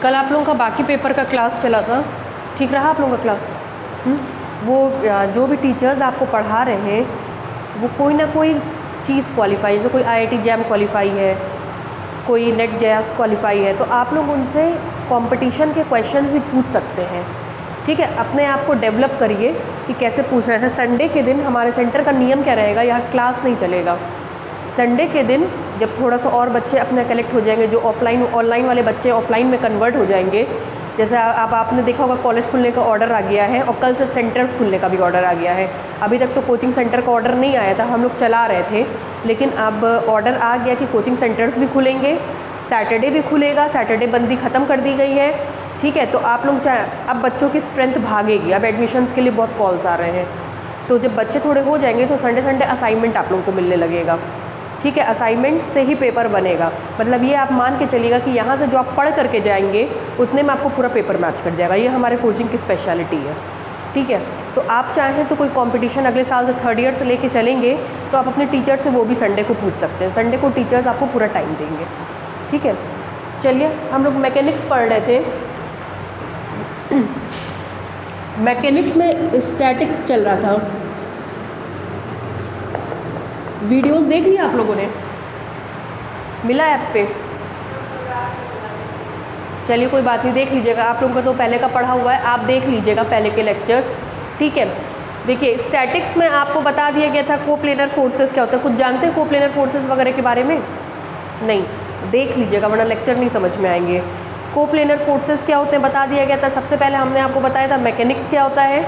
कल आप लोगों का बाकी पेपर का क्लास चला था, ठीक रहा आप लोगों का क्लास? वो जो भी टीचर्स आपको पढ़ा रहे हैं वो कोई ना कोई चीज़ क्वालिफाई, जो कोई IIT जैम क्वालिफाई है, कोई नेट जैस क्वालिफाई है, तो आप लोग उनसे कंपटीशन के क्वेश्चंस भी पूछ सकते हैं। ठीक है, अपने आप को डेवलप करिए कि कैसे पूछ रहे हैं। संडे के दिन हमारे सेंटर का नियम क्या रहेगा, यहाँ क्लास नहीं चलेगा। संडे के दिन जब थोड़ा सा और बच्चे अपने कलेक्ट हो जाएंगे, जो ऑनलाइन वाले बच्चे ऑफलाइन में कन्वर्ट हो जाएंगे, जैसे आपने देखा होगा कॉलेज खुलने का ऑर्डर आ गया है और कल से सेंटर्स खुलने का भी ऑर्डर आ गया है। अभी तक तो कोचिंग सेंटर का ऑर्डर नहीं आया था, हम लोग चला रहे थे, लेकिन अब ऑर्डर आ गया कि कोचिंग सेंटर्स भी खुलेंगे, सैटरडे भी खुलेगा, सैटरडे बंदी ख़त्म कर दी गई है। ठीक है, तो आप लोग चाहे, अब बच्चों की स्ट्रेंथ भागेगी, अब एडमिशन्स के लिए बहुत कॉल्स आ रहे हैं, तो जब बच्चे थोड़े हो जाएंगे तो संडे असाइनमेंट आप लोगों को मिलने लगेगा। ठीक है, असाइनमेंट से ही पेपर बनेगा, मतलब ये आप मान के चलिएगा कि यहाँ से जो आप पढ़ करके जाएंगे उतने में आपको पूरा पेपर मैच कर जाएगा। ये हमारे कोचिंग की स्पेशलिटी है। ठीक है, तो आप चाहें तो कोई कंपटीशन अगले साल से थर्ड ईयर से लेके चलेंगे तो आप अपने टीचर से वो भी संडे को पूछ सकते हैं। संडे को टीचर्स आपको पूरा टाइम देंगे। ठीक है, चलिए हम लोग मैकेनिक्स पढ़ रहे थे। मैकेनिक्स में स्टैटिक्स चल रहा था, वीडियोस देख लिया आप लोगों ने, मिला ऐप पे? चलिए कोई बात नहीं, देख लीजिएगा, आप लोगों को तो पहले का पढ़ा हुआ है, आप देख लीजिएगा पहले के लेक्चर्स। ठीक है, देखिए स्टैटिक्स में आपको बता दिया गया था कोप्लेनर फोर्सेस क्या होता है। कुछ जानते हैं कोप्लेनर फोर्सेस वगैरह के बारे में? नहीं, देख लीजिएगा वरना लेक्चर नहीं समझ में आएंगे। कोप्लेनर फोर्सेस क्या होते हैं बता दिया गया था। सबसे पहले हमने आपको बताया था मैकेनिक्स क्या होता है,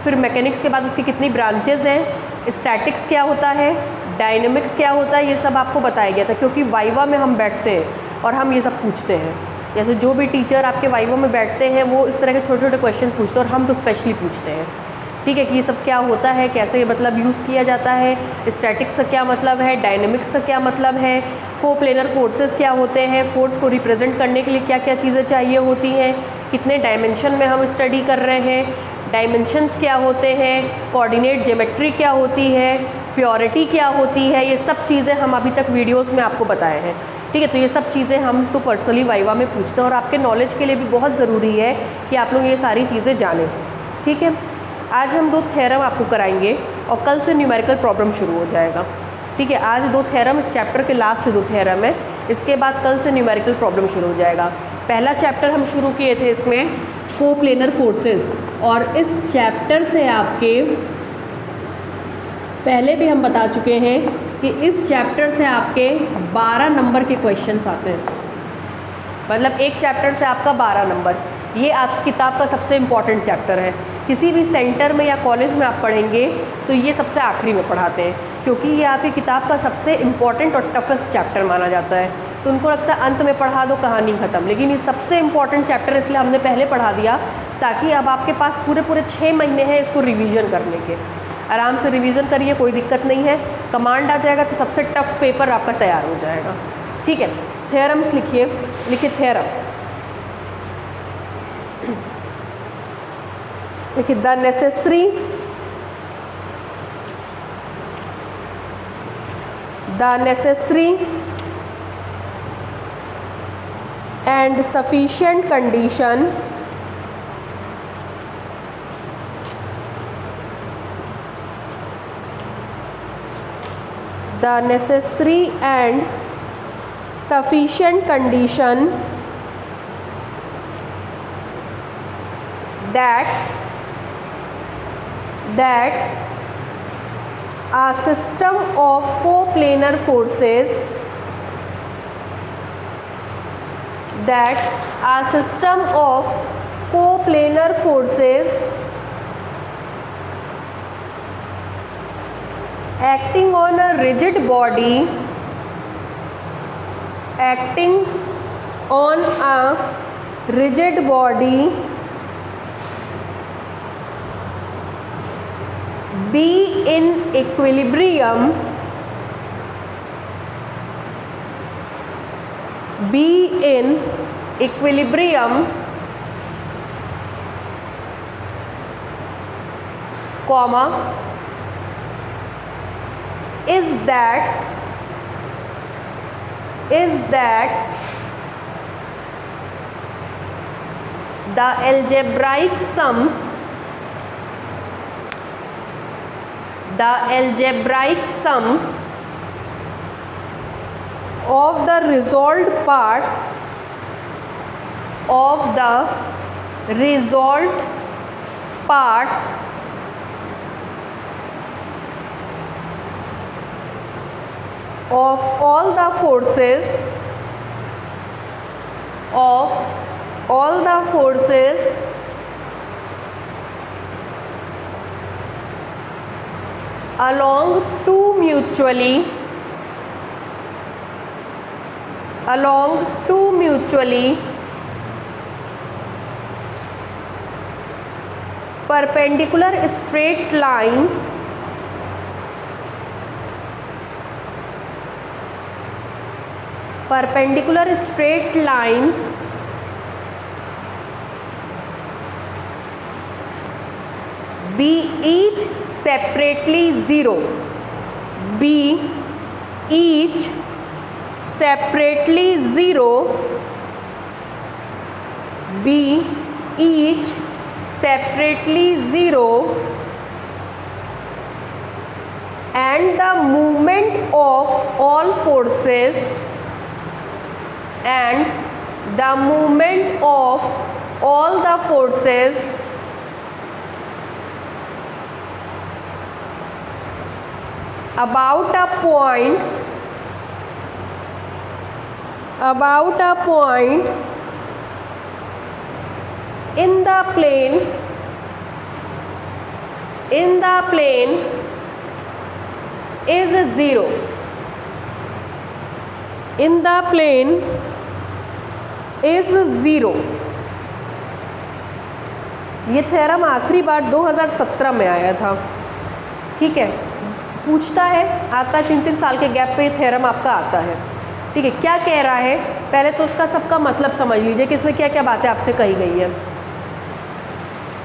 फिर मैकेनिक्स के बाद उसकी कितनी ब्रांचेज हैं, स्टैटिक्स क्या होता है, डायनेमिक्स क्या होता है, ये सब आपको बताया गया था। क्योंकि वाइवा में हम बैठते हैं और हम ये सब पूछते हैं, जैसे जो भी टीचर आपके वाइवा में बैठते हैं वो इस तरह के छोटे छोटे क्वेश्चन पूछते हैं और हम तो स्पेशली पूछते हैं। ठीक है, कि ये सब क्या होता है, कैसे मतलब यूज़ किया जाता है, स्टैटिक्स का क्या मतलब है, डायनेमिक्स का क्या मतलब है, कोप्लेनर फोर्सेस क्या होते हैं, फोर्स को रिप्रेजेंट करने के लिए क्या क्या चीज़ें चाहिए होती हैं, कितने डायमेंशन में हम स्टडी कर रहे हैं, डायमेंशंस क्या होते हैं, कोऑर्डिनेट ज्योमेट्री क्या होती है, प्योरिटी क्या होती है, ये सब चीज़ें हम अभी तक वीडियोस में आपको बताए हैं। ठीक है, तो ये सब चीज़ें हम तो पर्सनली वाइवा में पूछते हैं और आपके नॉलेज के लिए भी बहुत ज़रूरी है कि आप लोग ये सारी चीज़ें जानें। ठीक है, आज हम 2 थ्योरम आपको कराएंगे और कल से न्यूमेरिकल प्रॉब्लम शुरू हो जाएगा। ठीक है, आज 2 थ्योरम, इस चैप्टर के लास्ट 2 थ्योरम है, इसके बाद कल से न्यूमेरिकल प्रॉब्लम शुरू हो जाएगा। पहला चैप्टर हम शुरू किए थे इसमें कोप्लेनर फोर्सेस, और इस चैप्टर से आपके पहले भी हम बता चुके हैं कि इस चैप्टर से आपके 12 नंबर के क्वेश्चंस आते हैं, मतलब एक चैप्टर से आपका 12 नंबर। ये आप किताब का सबसे इम्पॉर्टेंट चैप्टर है। किसी भी सेंटर में या कॉलेज में आप पढ़ेंगे तो ये सबसे आखिरी में पढ़ाते हैं, क्योंकि ये आपकी किताब का सबसे इम्पॉर्टेंट और टफेस्ट चैप्टर माना जाता है। तो उनको लगता है अंत में पढ़ा दो, कहानी ख़त्म, लेकिन ये सबसे इम्पॉर्टेंट चैप्टर इसलिए हमने पहले पढ़ा दिया ताकि अब आपके पास पूरे 6 महीने हैं इसको रिवीजन करने के। आराम से रिवीजन करिए, कोई दिक्कत नहीं है। कमांड आ जाएगा तो सबसे टफ पेपर आपका तैयार हो जाएगा। ठीक है, थ्योरम्स लिखिए, थ्योरम लिखिए। The necessary and sufficient condition that a system of coplanar forces acting on a rigid body be in equilibrium comma is that the algebraic sums of the resolved parts of all the forces along two mutually perpendicular straight lines be each separately zero and the movement of all forces about a point in the plane is zero. ये theorem आखिरी बार 2017 में आया था, ठीक है। पूछता है, आता है 3-3 साल के गैप पे ये थ्योरम आपका आता है, ठीक है। क्या कह रहा है, पहले तो उसका सबका मतलब समझ लीजिए कि इसमें क्या क्या बातें आपसे कही गई है।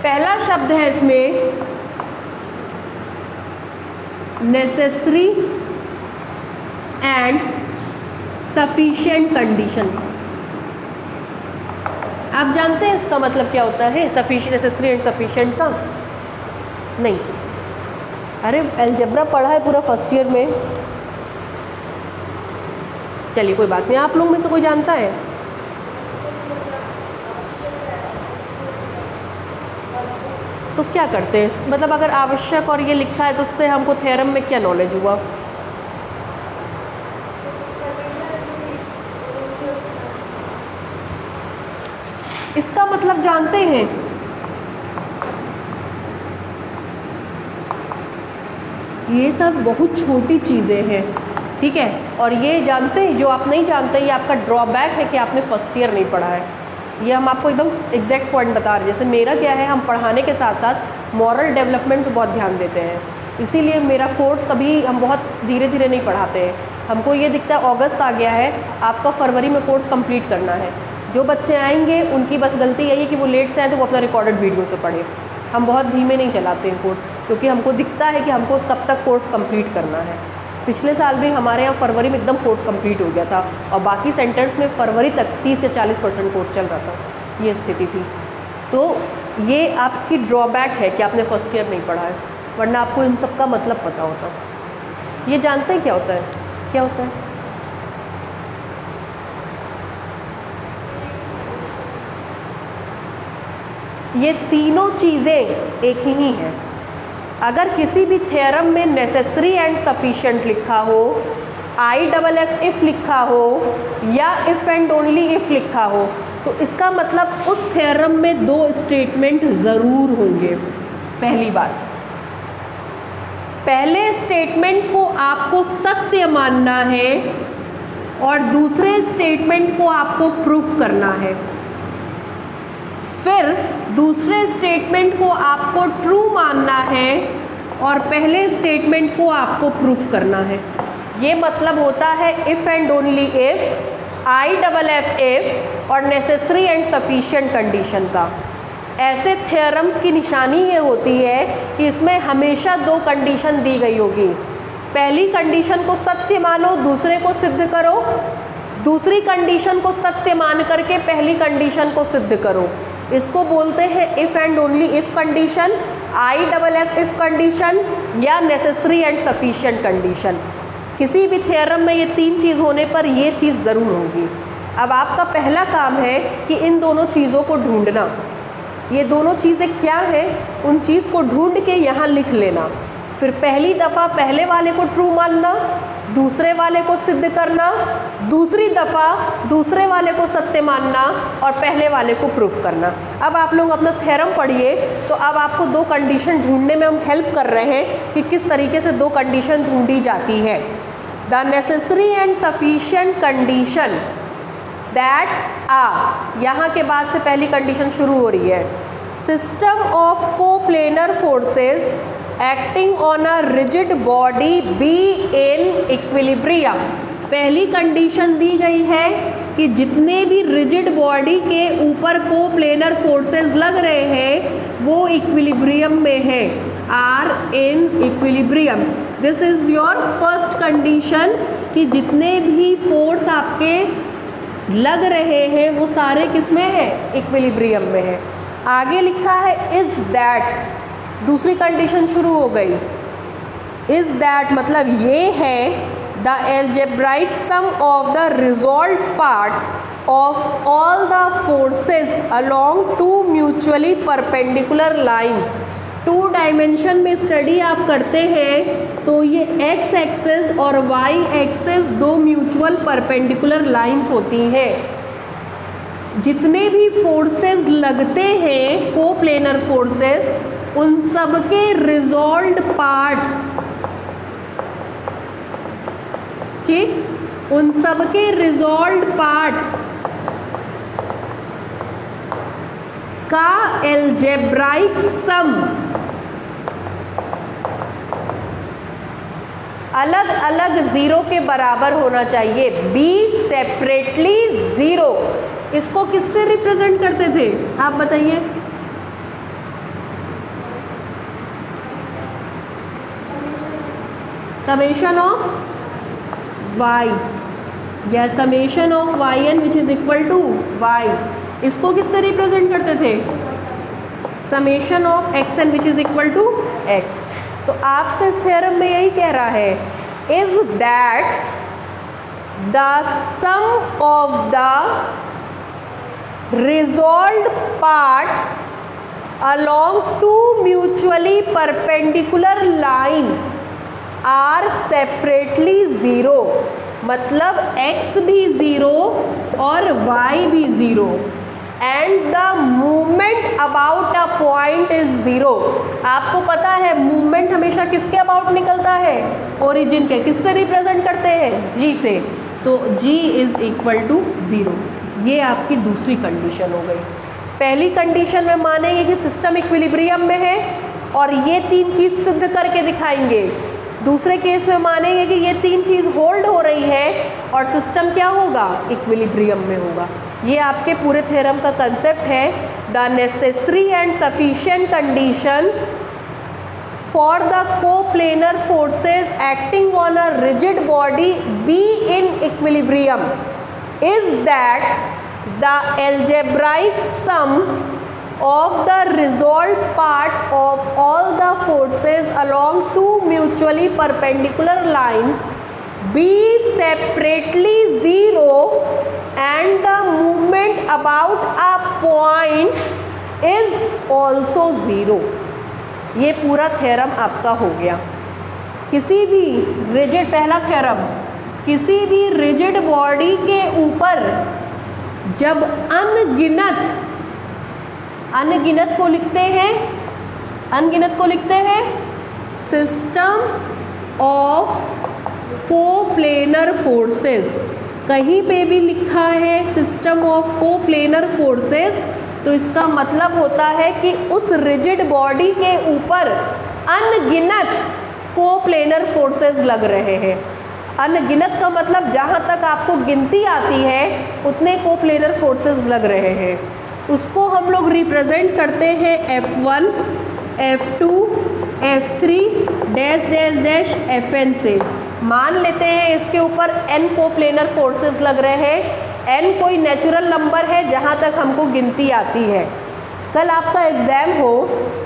पहला शब्द है इसमें नेसेसरी एंड सफिशिएंट कंडीशन। आप जानते हैं इसका मतलब क्या होता है, नेसेसरी एंड सफिशिएंट का? नहीं, अरे अलजेब्रा पढ़ा है पूरा फर्स्ट ईयर में। चलिए कोई बात नहीं, आप लोग में से कोई जानता है? तो क्या करते हैं, मतलब अगर आवश्यक और ये लिखा है तो उससे हमको थ्योरम में क्या नॉलेज हुआ? इसका मतलब जानते हैं? ये सब बहुत छोटी चीज़ें हैं, ठीक है। और ये जानते हैं, जो आप नहीं जानते, ये आपका ड्रॉबैक है कि आपने फर्स्ट ईयर नहीं पढ़ा है। ये हम आपको एकदम एग्जैक्ट पॉइंट बता रहे हैं। जैसे मेरा क्या है, हम पढ़ाने के साथ साथ मॉरल डेवलपमेंट पर बहुत ध्यान देते हैं, इसीलिए मेरा कोर्स कभी हम बहुत धीरे धीरे नहीं पढ़ाते हैं। हमको ये दिखता है अगस्त आ गया है, आपका फरवरी में कोर्स कंप्लीट करना है। जो बच्चे आएंगे उनकी बस गलती यही है कि वो लेट से आए तो वो अपना रिकॉर्डेड वीडियो से पढ़े। हम बहुत धीमे नहीं चलाते हैं कोर्स, क्योंकि हमको दिखता है कि हमको कब तक कोर्स कंप्लीट करना है। पिछले साल भी हमारे यहाँ फरवरी में एकदम कोर्स कंप्लीट हो गया था, और बाकी सेंटर्स में फरवरी तक 30 या 40% कोर्स चल रहा था, ये स्थिति थी। तो ये आपकी ड्रॉबैक है कि आपने फर्स्ट ईयर नहीं पढ़ा है, वरना आपको इन सब का मतलब पता होता। ये जानते हैं क्या होता है, क्या होता है? ये तीनों चीज़ें एक ही हैं। अगर किसी भी थ्योरम में नेसेसरी एंड सफिशिएंट लिखा हो, IFF इफ़ लिखा हो, या इफ़ एंड ओनली इफ़ लिखा हो, तो इसका मतलब उस थ्योरम में दो स्टेटमेंट ज़रूर होंगे। पहली बात, पहले स्टेटमेंट को आपको सत्य मानना है और दूसरे स्टेटमेंट को आपको प्रूफ करना है। फिर दूसरे स्टेटमेंट को आपको ट्रू मानना है और पहले स्टेटमेंट को आपको प्रूफ करना है। ये मतलब होता है if and only if, IFF if और नेसेसरी एंड सफिशिएंट कंडीशन का। ऐसे थ्योरम्स की निशानी ये होती है कि इसमें हमेशा दो कंडीशन दी गई होगी। पहली कंडीशन को सत्य मानो, दूसरे को सिद्ध करो। दूसरी कंडीशन को सत्य मान करके पहली कंडीशन को सिद्ध करो। इसको बोलते हैं if and only if condition, IFF if condition या नेसेसरी एंड सफिशिएंट कंडीशन। किसी भी थ्योरम में ये तीन चीज़ होने पर ये चीज़ ज़रूर होगी। अब आपका पहला काम है कि इन दोनों चीज़ों को ढूंढना। ये दोनों चीज़ें क्या हैं, उन चीज़ को ढूंढ के यहाँ लिख लेना। फिर पहली दफ़ा पहले वाले को ट्रू मानना, दूसरे वाले को सिद्ध करना, दूसरी दफ़ा दूसरे वाले को सत्य मानना और पहले वाले को प्रूफ करना। अब आप लोग अपना थ्योरम पढ़िए, तो अब आपको दो कंडीशन ढूंढने में हम हेल्प कर रहे हैं कि किस तरीके से दो कंडीशन ढूंढी जाती है। The necessary and sufficient condition that यहाँ के बाद से पहली कंडीशन शुरू हो रही है। System of coplanar forces acting on a rigid body be in equilibrium. पहली कंडीशन दी गई है कि जितने भी रिजिड बॉडी के ऊपर कोप्लेनर फोर्सेस लग रहे हैं वो इक्विलिब्रियम में है, are in equilibrium. This is your first condition कि जितने भी फोर्स आपके लग रहे हैं वो सारे किस में है, इक्विलिब्रियम में है। आगे लिखा है इज दैट, दूसरी कंडीशन शुरू हो गई। इज दैट मतलब ये है the algebraic sum of the resolve part of all the forces along two mutually perpendicular lines. 2 dimension में स्टडी आप करते हैं तो ये x एक्सेस और y एक्सेस दो म्यूचुअल परपेंडिकुलर लाइंस होती हैं। जितने भी फोर्सेस लगते हैं कोप्लेनर फोर्सेस, उन सब के रिजॉल्व्ड पार्ट, ठीक, उन सब के रिजॉल्व्ड पार्ट का एल्जेब्राइक सम अलग अलग ज़ीरो के बराबर होना चाहिए। बी सेपरेटली ज़ीरो, इसको किससे रिप्रेजेंट करते थे आप बताइए? समेशन ऑफ y या summation of yn which is equal to y, इसको किससे रिप्रेजेंट करते थे? Summation of xn which is equal to x। तो आपसे इस थ्योरम में यही कह रहा है is that the sum of the resolved part along two mutually perpendicular lines are separately zero, मतलब x भी ज़ीरो और y भी zero and the movement about a point is zero. आपको पता है मूवमेंट हमेशा किसके अबाउट निकलता है? ओरिजिन के। किससे रिप्रेजेंट करते हैं? g से। तो g is equal to zero. ये आपकी दूसरी कंडीशन हो गई। पहली कंडीशन में मानेंगे कि सिस्टम इक्विलिब्रियम में है और ये तीन चीज़ सिद्ध करके दिखाएंगे। दूसरे केस में मानेंगे कि ये तीन चीज़ होल्ड हो रही है और सिस्टम क्या होगा? इक्विलिब्रियम में होगा। ये आपके पूरे थ्योरम का कंसेप्ट है। The necessary and sufficient condition for the coplanar forces acting on a rigid body be in equilibrium is that the algebraic sum of the resolved part of all the forces along two mutually perpendicular lines be separately zero and the movement about a point is also zero। ये पूरा theorem आपका हो गया। किसी भी rigid, पहला theorem, किसी भी रिजिड बॉडी के ऊपर जब अनगिनत को लिखते हैं, अनगिनत को लिखते हैं सिस्टम ऑफ कोप्लेनर फोर्सेस। कहीं पे भी लिखा है सिस्टम ऑफ कोप्लेनर फोर्सेस तो इसका मतलब होता है कि उस रिजिड बॉडी के ऊपर अनगिनत कोप्लेनर फोर्सेस लग रहे हैं। अनगिनत का मतलब जहाँ तक आपको गिनती आती है उतने कोप्लेनर फोर्सेस लग रहे हैं। उसको हम लोग रिप्रेजेंट करते हैं F1, F2, F3 dash dash dash Fn से। मान लेते हैं इसके ऊपर n कोप्लेनर फोर्सेस लग रहे हैं। n कोई नेचुरल नंबर है जहाँ तक हमको गिनती आती है। कल आपका एग्ज़ाम हो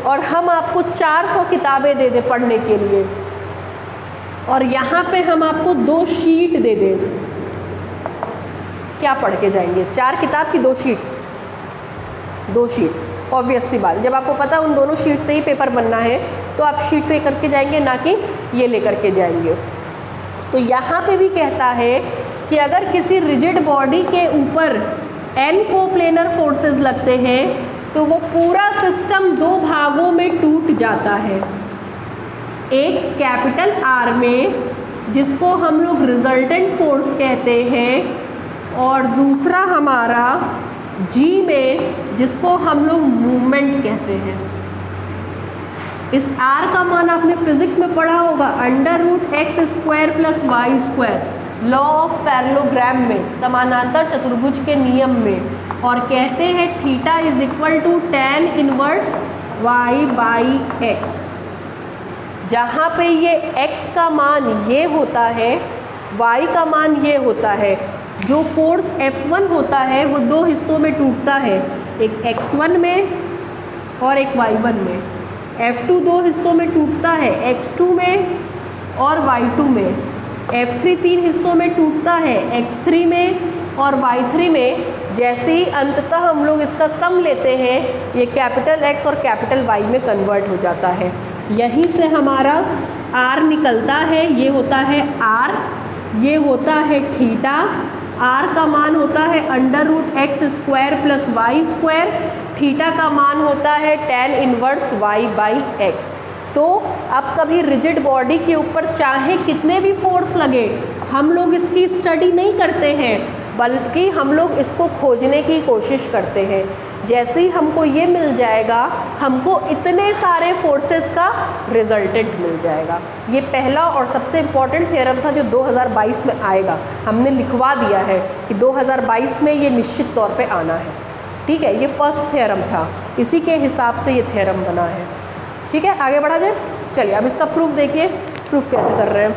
और हम आपको 400 किताबें दे दें पढ़ने के लिए, और यहाँ पे हम आपको 2 शीट दे दें, क्या पढ़ के जाएंगे? 4 किताब की 2 शीट, 2 शीट, ऑब्वियस सी बात। जब आपको पता उन दोनों शीट से ही पेपर बनना है तो आप शीट पे करके जाएंगे, ना कि ये लेकर के जाएंगे। तो यहाँ पे भी कहता है कि अगर किसी रिजिड बॉडी के ऊपर n कोप्लेनर फोर्सेस लगते हैं तो वो पूरा सिस्टम 2 भागों में टूट जाता है। एक कैपिटल R में जिसको हम लोग रिजल्टेंट फोर्स कहते हैं, और दूसरा हमारा G में जिसको हम लोग मूवमेंट कहते हैं। इस R का मान आपने फिजिक्स में पढ़ा होगा, √x² + y², law of parallelogram में, समानांतर चतुर्भुज के नियम में, और कहते हैं थीटा = tan 1 y/x। जहाँ पे ये x का मान ये होता है, y का मान ये होता है, जो फोर्स F1 होता है वो 2 हिस्सों में टूटता है, एक x1 में और एक y1 में। F2 2 हिस्सों में टूटता है, x2 में और y2 में। F3 3 हिस्सों में टूटता है, x3 में और y3 में। जैसे ही अंततः हम लोग इसका सम लेते हैं, ये कैपिटल X और कैपिटल Y में कन्वर्ट हो जाता है। यहीं से हमारा R निकलता है, ये होता है R, ये होता है थीटा। R का मान होता है √x² + y², थीटा का मान होता है tan 1 y/x। तो अब कभी रिजिड बॉडी के ऊपर चाहे कितने भी फोर्स लगे, हम लोग इसकी स्टडी नहीं करते हैं, बल्कि हम लोग इसको खोजने की कोशिश करते हैं। जैसे ही हमको ये मिल जाएगा, हमको इतने सारे फोर्सेस का रिजल्टेंट मिल जाएगा। ये पहला और सबसे इम्पॉर्टेंट थ्योरम था जो 2022 में आएगा। हमने लिखवा दिया है कि 2022 में ये निश्चित तौर पे आना है। ठीक है, ये फर्स्ट थ्योरम था, इसी के हिसाब से ये थ्योरम बना है। ठीक है, आगे बढ़ा जाए। चलिए अब इसका प्रूफ देखिए, प्रूफ कैसे कर रहे हैं।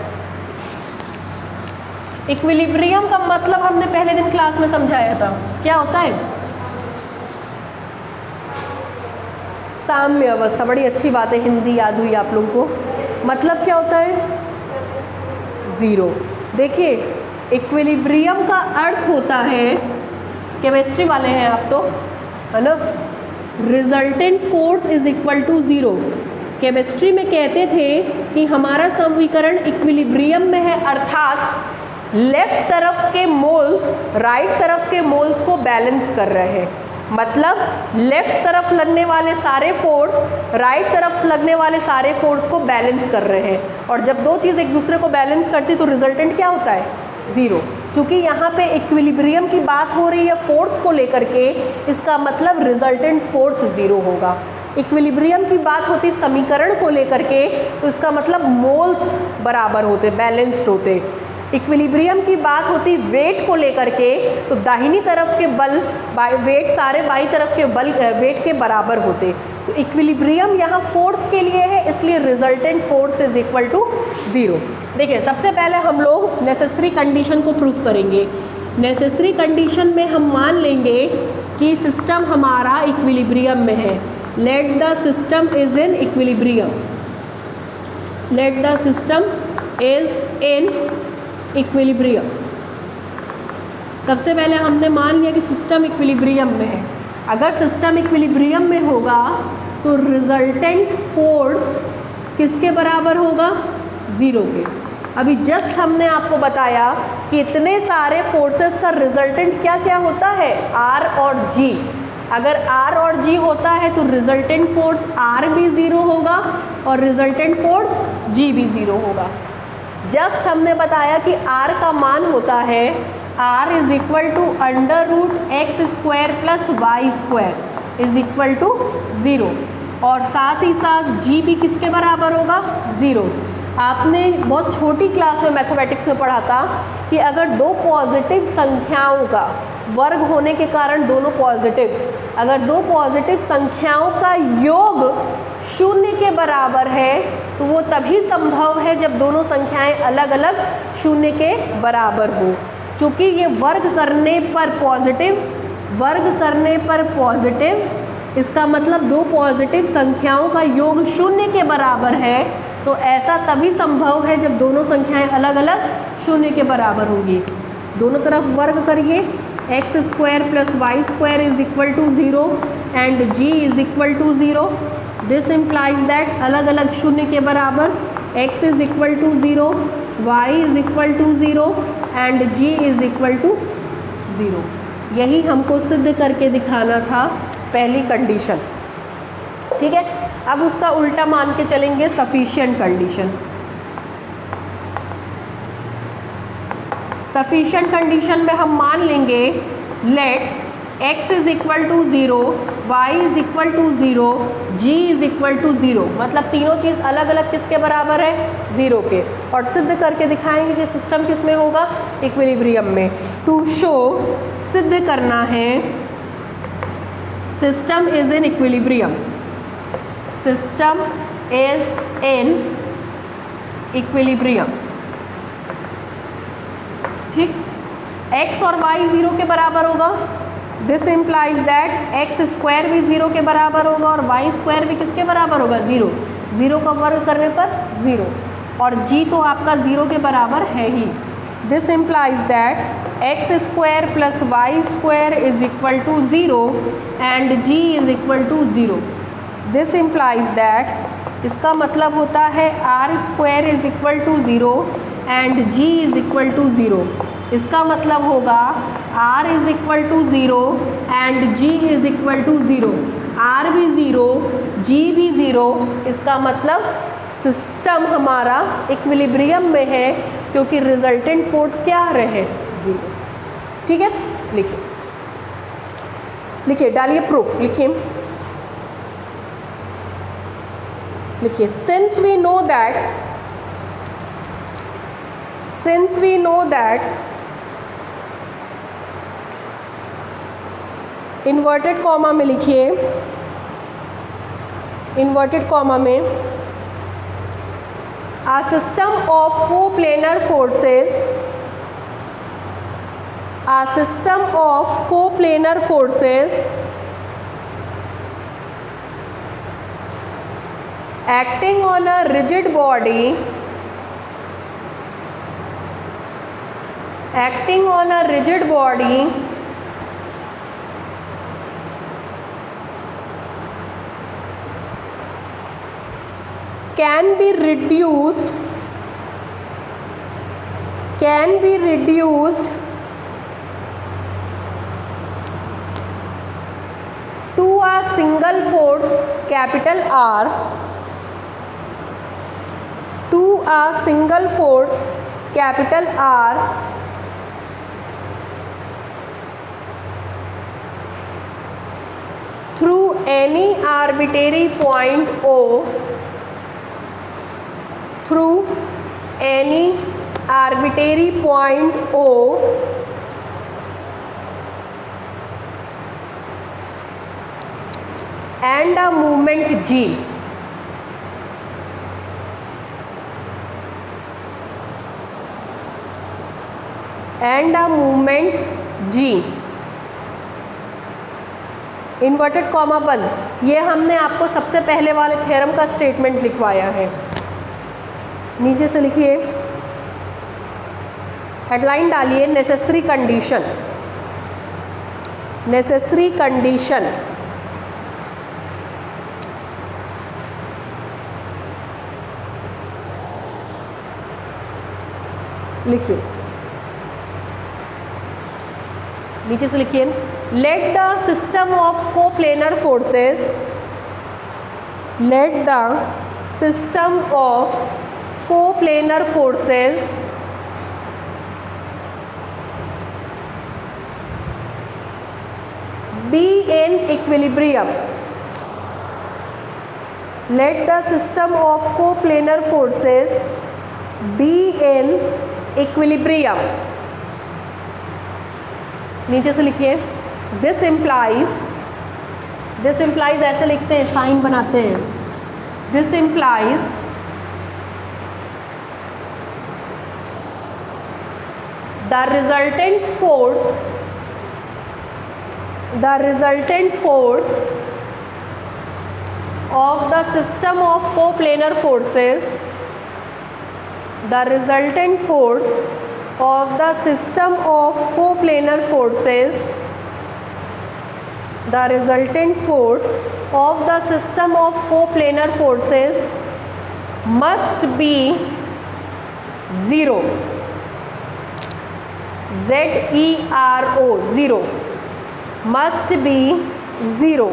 इक्विलिब्रियम का मतलब हमने पहले दिन क्लास में समझाया था, क्या होता है? साम्य अवस्था। बड़ी अच्छी बात है, हिंदी याद हुई आप लोगों को। मतलब क्या होता है? 0। देखिए, इक्विलिब्रियम का अर्थ होता है, केमिस्ट्री वाले हैं आप तो, है ना, रिजल्टेंट फोर्स = 0। केमिस्ट्री में कहते थे कि हमारा समीकरण इक्विलिब्रियम में है, अर्थात लेफ्ट तरफ के मोल्स राइट तरफ के मोल्स को बैलेंस कर रहे हैं। मतलब लेफ्ट तरफ लगने वाले सारे फोर्स राइट तरफ लगने वाले सारे फोर्स को बैलेंस कर रहे हैं, और जब 2 चीज़ एक दूसरे को बैलेंस करती तो रिजल्टेंट क्या होता है? 0। चूँकि यहाँ पे इक्विलिब्रियम की बात हो रही है फोर्स को लेकर के, इसका मतलब रिजल्टेंट फोर्स 0 होगा। इक्विलिब्रियम की बात होती समीकरण को लेकर के, तो इसका मतलब मोल्स बराबर होते, बैलेंस्ड होते। इक्विलिब्रियम की बात होती वेट को लेकर के, तो दाहिनी तरफ के बल वेट सारे बाईं तरफ के बल वेट के बराबर होते। तो इक्विलिब्रियम यहाँ फोर्स के लिए है, इसलिए रिजल्टेंट फोर्स = 0। देखिए, सबसे पहले हम लोग नेसेसरी कंडीशन को प्रूफ करेंगे। नेसेसरी कंडीशन में हम मान लेंगे कि सिस्टम हमारा इक्विलिब्रियम में है। Let the system is in equilibrium. Let the system is in equilibrium. सबसे पहले हमने मान लिया कि सिस्टम इक्विलिब्रियम में है। अगर सिस्टम इक्विलिब्रियम में होगा तो रिजल्टेंट फोर्स किसके बराबर होगा? 0 के। अभी जस्ट हमने आपको बताया कि इतने सारे फोर्सेस का रिजल्टेंट क्या क्या होता है? R और G। अगर R और G होता है तो रिजल्टेंट फोर्स R भी 0 होगा और रिजल्टेंट फोर्स G भी 0 होगा। जस्ट हमने बताया कि R का मान होता है R = √x² + y² = 0, और साथ ही साथ G भी किसके बराबर होगा? 0। आपने बहुत छोटी क्लास में मैथमेटिक्स में पढ़ा था कि अगर 2 पॉजिटिव संख्याओं का वर्ग होने के कारण दोनों पॉजिटिव, अगर 2 पॉजिटिव संख्याओं का योग 0 के बराबर है तो वो तभी संभव है जब दोनों संख्याएं अलग अलग 0 के बराबर हो। चूँकि ये वर्ग करने पर पॉजिटिव इसका मतलब दो पॉजिटिव संख्याओं का योग 0 के बराबर है, तो ऐसा तभी संभव है जब दोनों संख्याएं अलग अलग 0 के बराबर होंगी। दोनों तरफ वर्ग करिए, x² + y² is equal to 0 and g is equal to 0। This implies that अलग अलग 0 के बराबर x is equal to 0, y is equal to 0 and g is equal to 0। यही हमको सिद्ध करके दिखाना था पहली कंडीशन। ठीक है, अब उसका उल्टा मान के चलेंगे सफिशिएंट कंडीशन। सफिशिएंट कंडीशन में हम मान लेंगे let x is equal to 0, y is equal to 0, g is equal to 0। मतलब तीनों चीज़ अलग अलग किसके बराबर है? 0 के। और सिद्ध करके दिखाएंगे कि सिस्टम किस में होगा? इक्विलिब्रियम में। टू शो, सिद्ध करना है system is in equilibrium, system is in equilibrium. ठीक, x और y 0 के बराबर होगा। दिस इम्प्लाइज दैट x² भी 0 के बराबर होगा और y² भी किसके बराबर होगा? 0। 0 का वर्ग करने पर 0, और g तो आपका 0 के बराबर है ही। This implies that x² + y² is equal to 0 and g is equal to 0। This implies that, इसका मतलब होता है r² is equal to 0 and g is equal to 0। इसका मतलब होगा r is equal to 0 and g is equal to 0। r भी 0, g भी 0। इसका मतलब सिस्टम हमारा इक्विलिब्रियम में है क्योंकि रिजल्टेंट फोर्स क्या रहे? 0। ठीक है, लिखिए लिखिए, डालिए प्रूफ, लिखिए लिखिए। Since we know that inverted comma में लिखिए, इन्वर्टेड कॉमा में a system of coplanar forces, a system of coplanar forces acting on a rigid body, acting on a rigid body can be reduced to a single force capital R, to a single force capital R through any arbitrary point O, through any arbitrary point O and a moment G, and a moment G। Inverted comma बंद। ये हमने आपको सबसे पहले वाले theorem का statement लिखवाया है। नीचे से लिखिए, हेडलाइन डालिए नेसेसरी कंडीशन, नेसेसरी कंडीशन। लिखिए, नीचे से लिखिए, let the system of coplanar forces, let the system of coplanar forces be in equilibrium, let the system of coplanar forces be in equilibrium। नीचे से लिखिए, this implies ऐसे लिखते हैं, साइन बनाते हैं, this implies the resultant force of the system of coplanar forces, the resultant force of the system of coplanar forces, the resultant force of the system of coplanar forces must be 0, ZERO, 0, must be 0।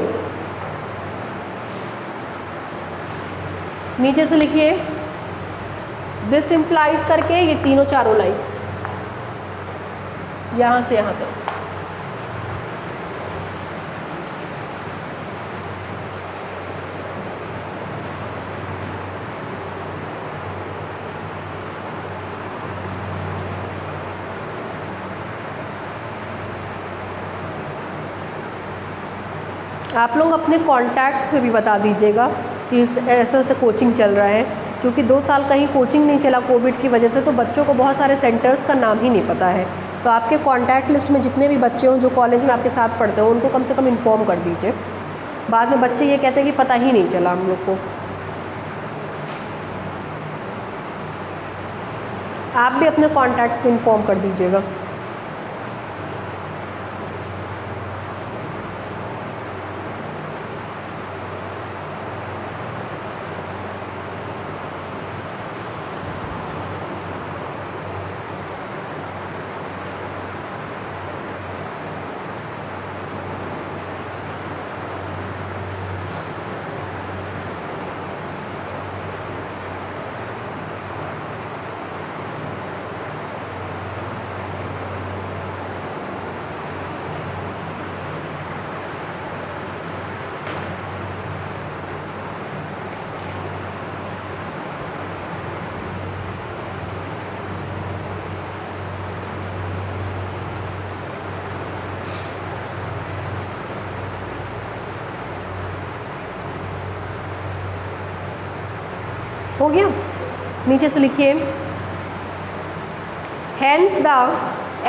नीचे से लिखिए this implies करके ये तीनों चारों line यहाँ से यहाँ तक। आप लोग अपने कॉन्टैक्ट्स में भी बता दीजिएगा कि ऐसे ऐसे कोचिंग चल रहा है, क्योंकि 2 साल कहीं कोचिंग नहीं चला कोविड की वजह से, तो बच्चों को बहुत सारे सेंटर्स का नाम ही नहीं पता है। तो आपके कॉन्टैक्ट लिस्ट में जितने भी बच्चे हों जो कॉलेज में आपके साथ पढ़ते हो उनको कम से कम इन्फॉर्म कर दीजिए। बाद में बच्चे ये कहते हैं कि पता ही नहीं चला हम लोग को। आप भी अपने कॉन्टैक्ट्स में इन्फॉर्म कर दीजिएगा। हो गया? नीचे से लिखिए hence the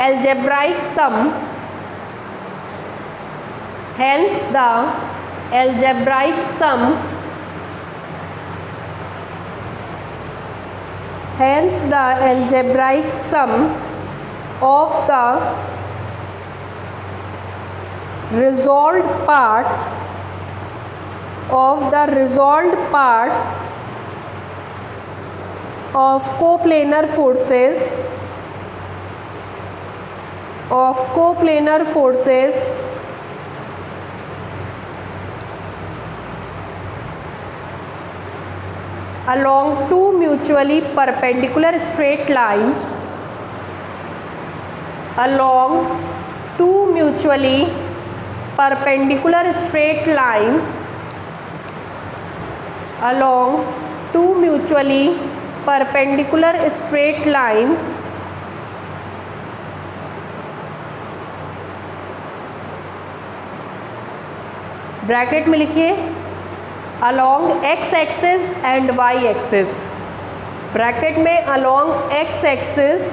algebraic sum, hence the algebraic sum, hence the algebraic sum of the resolved parts, of the resolved parts of coplanar forces, of coplanar forces along two mutually perpendicular straight lines, along two mutually perpendicular straight lines, along two mutually perpendicular straight lines bracket में लिखिए along x axis and y axis, bracket में along x axis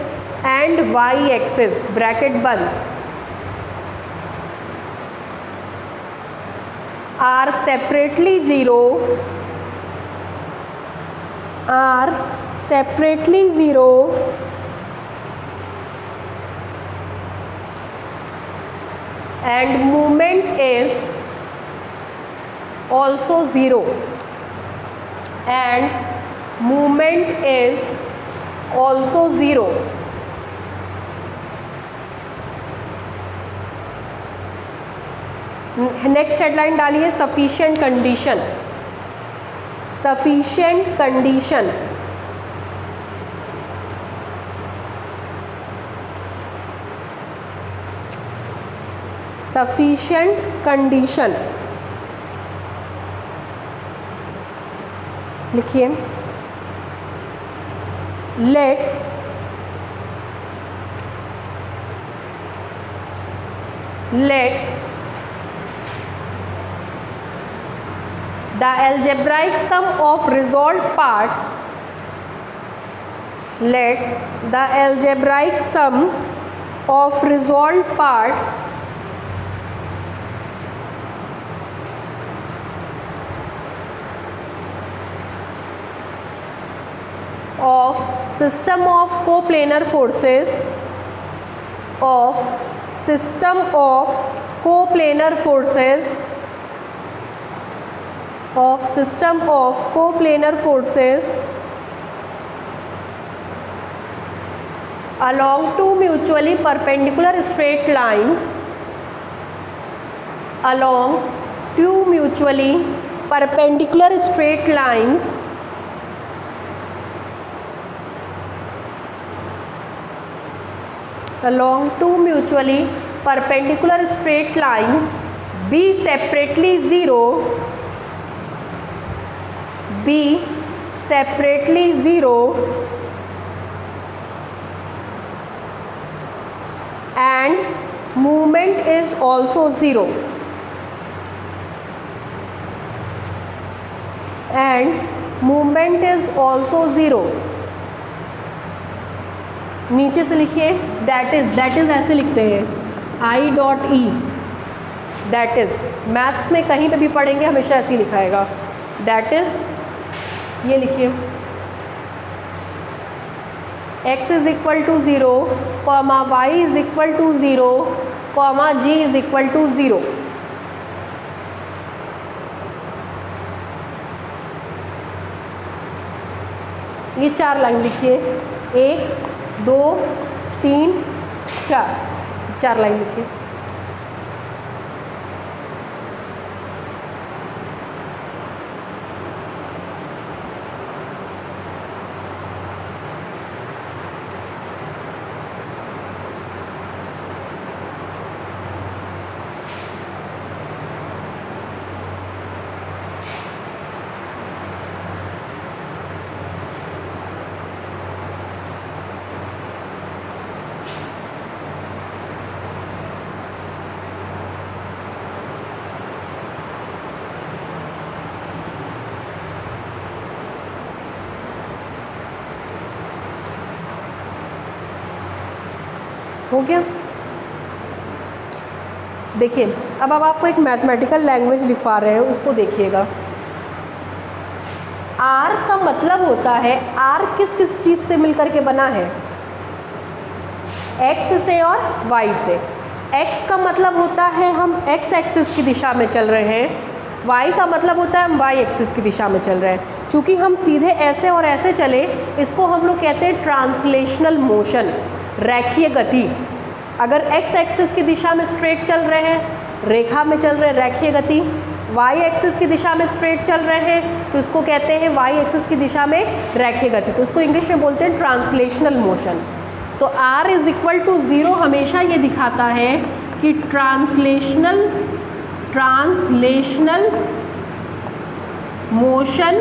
and y axis, bracket बंद, are separately 0, are separately 0 and movement is also 0, and movement is also 0. Next headline डालिए sufficient condition, sufficient condition, sufficient condition लिखिए let the algebraic sum of resolved part, let the algebraic sum of resolved part system of coplanar forces of system of coplanar forces of system of coplanar forces along two mutually perpendicular straight lines along two mutually perpendicular straight lines along two mutually perpendicular straight lines be separately 0 be separately 0 and movement is also 0 and movement is also 0। नीचे से लिखिए that is ऐसे लिखते हैं I dot E, that is maths में कहीं पे भी पढ़ेंगे हमेशा ऐसे ही लिखाएगा दैट इज। ये लिखिए x is equal to 0 comma Y is equal to 0 comma G is equal to 0। ये 4 लाइन लिखिए 1 2 3 4 लाइन लिखिए। हो गया। देखिए अब आपको एक मैथमेटिकल लैंग्वेज लिखवा रहे हैं, उसको देखिएगा। आर का मतलब होता है, आर किस किस चीज़ से मिलकर के बना है, एक्स से और वाई से। एक्स का मतलब होता है हम एक्स एक्सिस की दिशा में चल रहे हैं, वाई का मतलब होता है हम वाई एक्सिस की दिशा में चल रहे हैं। चूँकि हम सीधे ऐसे और ऐसे चले, इसको हम लोग कहते हैं ट्रांसलेशनल मोशन, रेखीय गति। अगर एक्स एक्सिस की दिशा में स्ट्रेट चल रहे हैं, रेखा में चल रहे हैं, रेखीय गति। वाई एक्सिस की दिशा में स्ट्रेट चल रहे हैं तो इसको कहते हैं वाई एक्सिस की दिशा में रेखीय गति, तो इसको इंग्लिश में बोलते हैं ट्रांसलेशनल मोशन। तो r इज इक्वल टू 0 हमेशा ये दिखाता है कि translational motion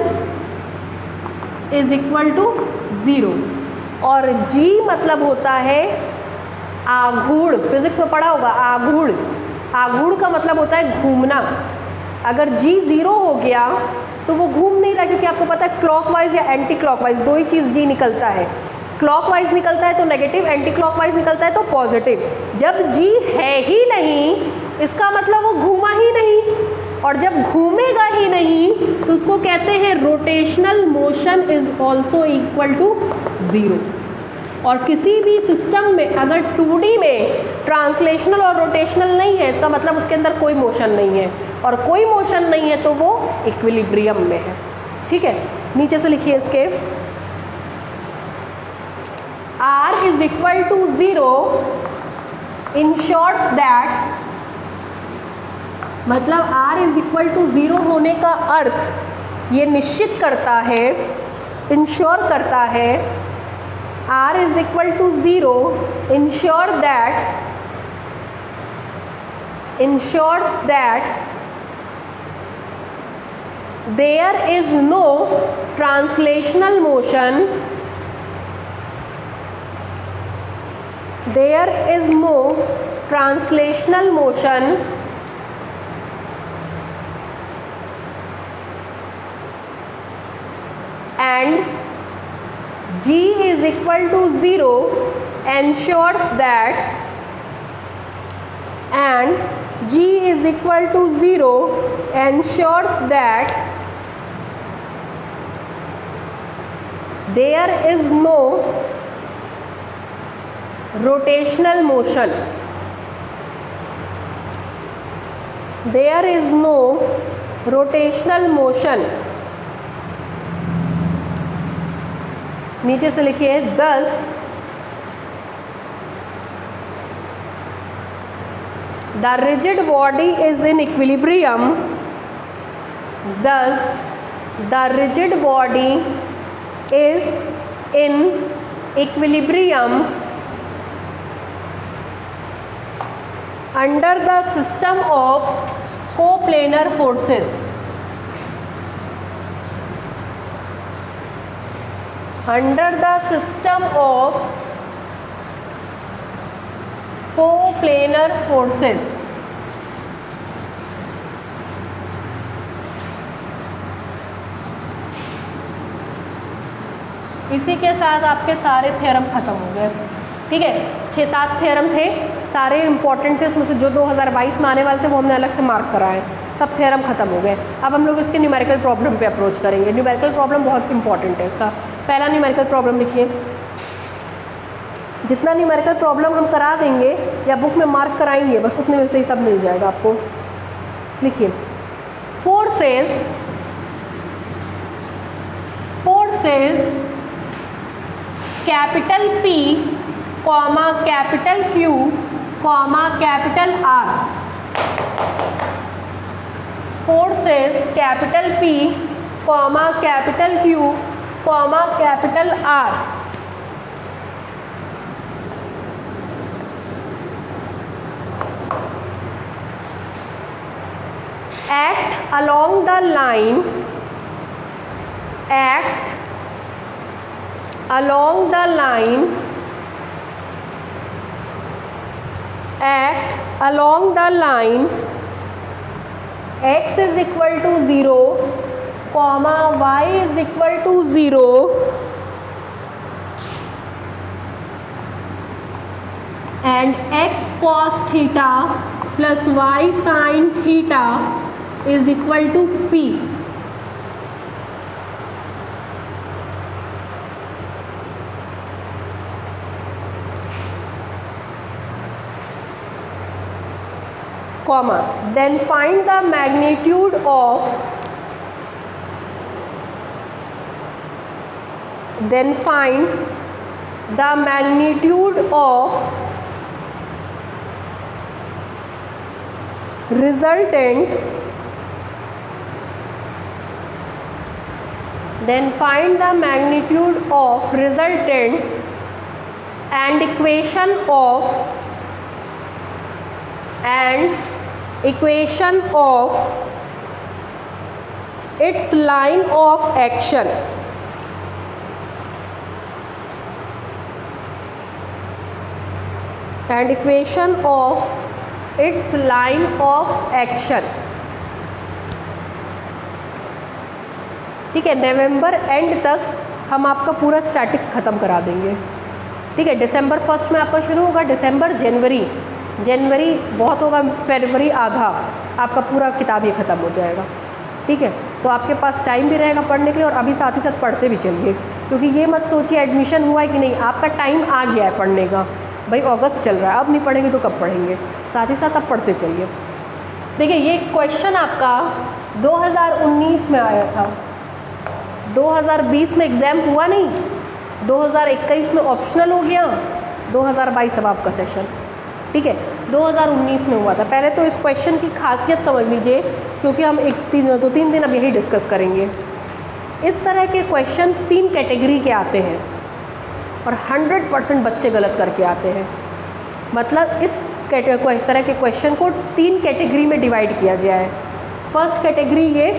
is equal to 0। और g मतलब होता है आघूर्ण, फिजिक्स में पढ़ा होगा आघूर्ण। आघूर्ण का मतलब होता है घूमना। अगर g 0 हो गया तो वो घूम नहीं रहा, क्योंकि आपको पता है क्लॉकवाइज या एंटी क्लॉकवाइज दो ही चीज़ g निकलता है। क्लॉकवाइज निकलता है तो नेगेटिव, एंटी क्लॉकवाइज निकलता है तो पॉजिटिव। जब g है ही नहीं इसका मतलब वो घूमा ही नहीं, और जब घूमेगा ही नहीं तो उसको कहते हैं rotational motion is also equal to 0। और किसी भी सिस्टम में अगर 2D में ट्रांसलेशनल और रोटेशनल नहीं है, इसका मतलब उसके अंदर कोई मोशन नहीं है, और कोई मोशन नहीं है तो वो इक्विलिब्रियम में है। ठीक है, नीचे से लिखिए इसके r is equal to 0 ensures that, मतलब r इज इक्वल टू 0 होने का अर्थ ये निश्चित करता है, इंश्योर करता है, r is equal to 0 ensures that there is no translational motion, and g is equal to 0 ensures that, and g is equal to 0 ensures that there is no rotational motion, there is no rotational motion, नीचे से लिखिए thus the rigid body is in equilibrium, thus the rigid body is in equilibrium under the system of coplanar forces, under the system of coplanar forces. इसी के साथ आपके सारे theorem खत्म हो गए। ठीक है, 6-7 थ्योरम थे, सारे इंपॉर्टेंट थे, उसमें से जो 2022 में आने वाले थे वो हमने अलग से मार्क कराए, सब थ्योरम खत्म हो गए। अब हम लोग इसके न्यूमेरिकल प्रॉब्लम पे अप्रोच करेंगे। न्यूमेरिकल प्रॉब्लम बहुत इंपॉर्टेंट है। इसका पहला न्यूमेरिकल प्रॉब्लम लिखिए। जितना न्यूमेरिकल प्रॉब्लम हम करा देंगे या बुक में मार्क कराएंगे बस उतने में से ही सब मिल जाएगा आपको। लिखिए, forces capital P comma capital Q comma capital R, forces capital P comma capital Q comma capital R act along the line, act along the line, act along the line x is equal to 0 comma y is equal to 0 and x cos theta plus y sin theta is equal to P. Comma, then find the magnitude of, then find the magnitude of resultant, then find the magnitude of resultant and equation of its line of action. And equation of its line of action. ठीक है, नवंबर and तक हम आपका पूरा statics ख़त्म करा देंगे। ठीक है, दिसंबर 1 में आपका शुरू होगा, दिसंबर जनवरी बहुत होगा, फरवरी आधा, आपका पूरा किताब ये ख़त्म हो जाएगा। ठीक है, तो आपके पास टाइम भी रहेगा पढ़ने के लिए और अभी साथ ही साथ पढ़ते भी चलिए, क्योंकि ये मत सोचिए एडमिशन हुआ है कि नहीं, आपका टाइम आ गया है पढ़ने का। भाई अगस्त चल रहा है, अब नहीं पढ़ेंगे तो कब पढ़ेंगे, साथ ही साथ आप पढ़ते चलिए। देखिए, ये क्वेश्चन आपका 2019 में आया था, 2020 में एग्ज़ाम हुआ नहीं, 2021 में ऑप्शनल हो गया, 2022 अब आपका सेशन। ठीक है, 2019 में हुआ था। पहले तो इस क्वेश्चन की खासियत समझ लीजिए, क्योंकि हम 2-3 दिन अब यही डिस्कस करेंगे। इस तरह के क्वेश्चन 3 कैटेगरी के आते हैं और 100% बच्चे गलत करके आते हैं। मतलब इस तरह के क्वेश्चन को 3 कैटेगरी में डिवाइड किया गया है। फर्स्ट कैटेगरी ये,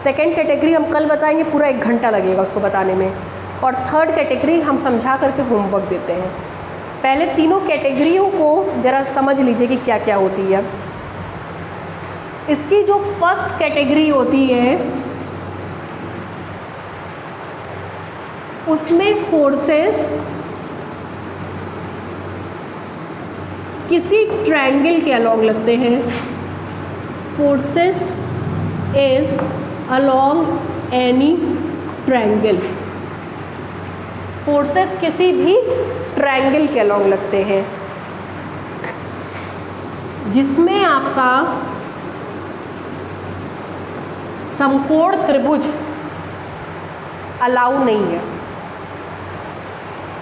सेकेंड कैटेगरी हम कल बताएंगे, पूरा 1 घंटा लगेगा उसको बताने में, और थर्ड कैटेगरी हम समझा करके होमवर्क देते हैं। पहले तीनों कैटेगरियों को ज़रा समझ लीजिए कि क्या क्या होती है। इसकी जो फर्स्ट कैटेगरी होती है उसमें फोर्सेस किसी ट्रायंगल के अलॉन्ग लगते हैं। Forces is along any triangle. Forces किसी भी ट्रायंगल के अलॉन्ग लगते हैं जिसमें आपका समकोण त्रिभुज अलाउ नहीं है।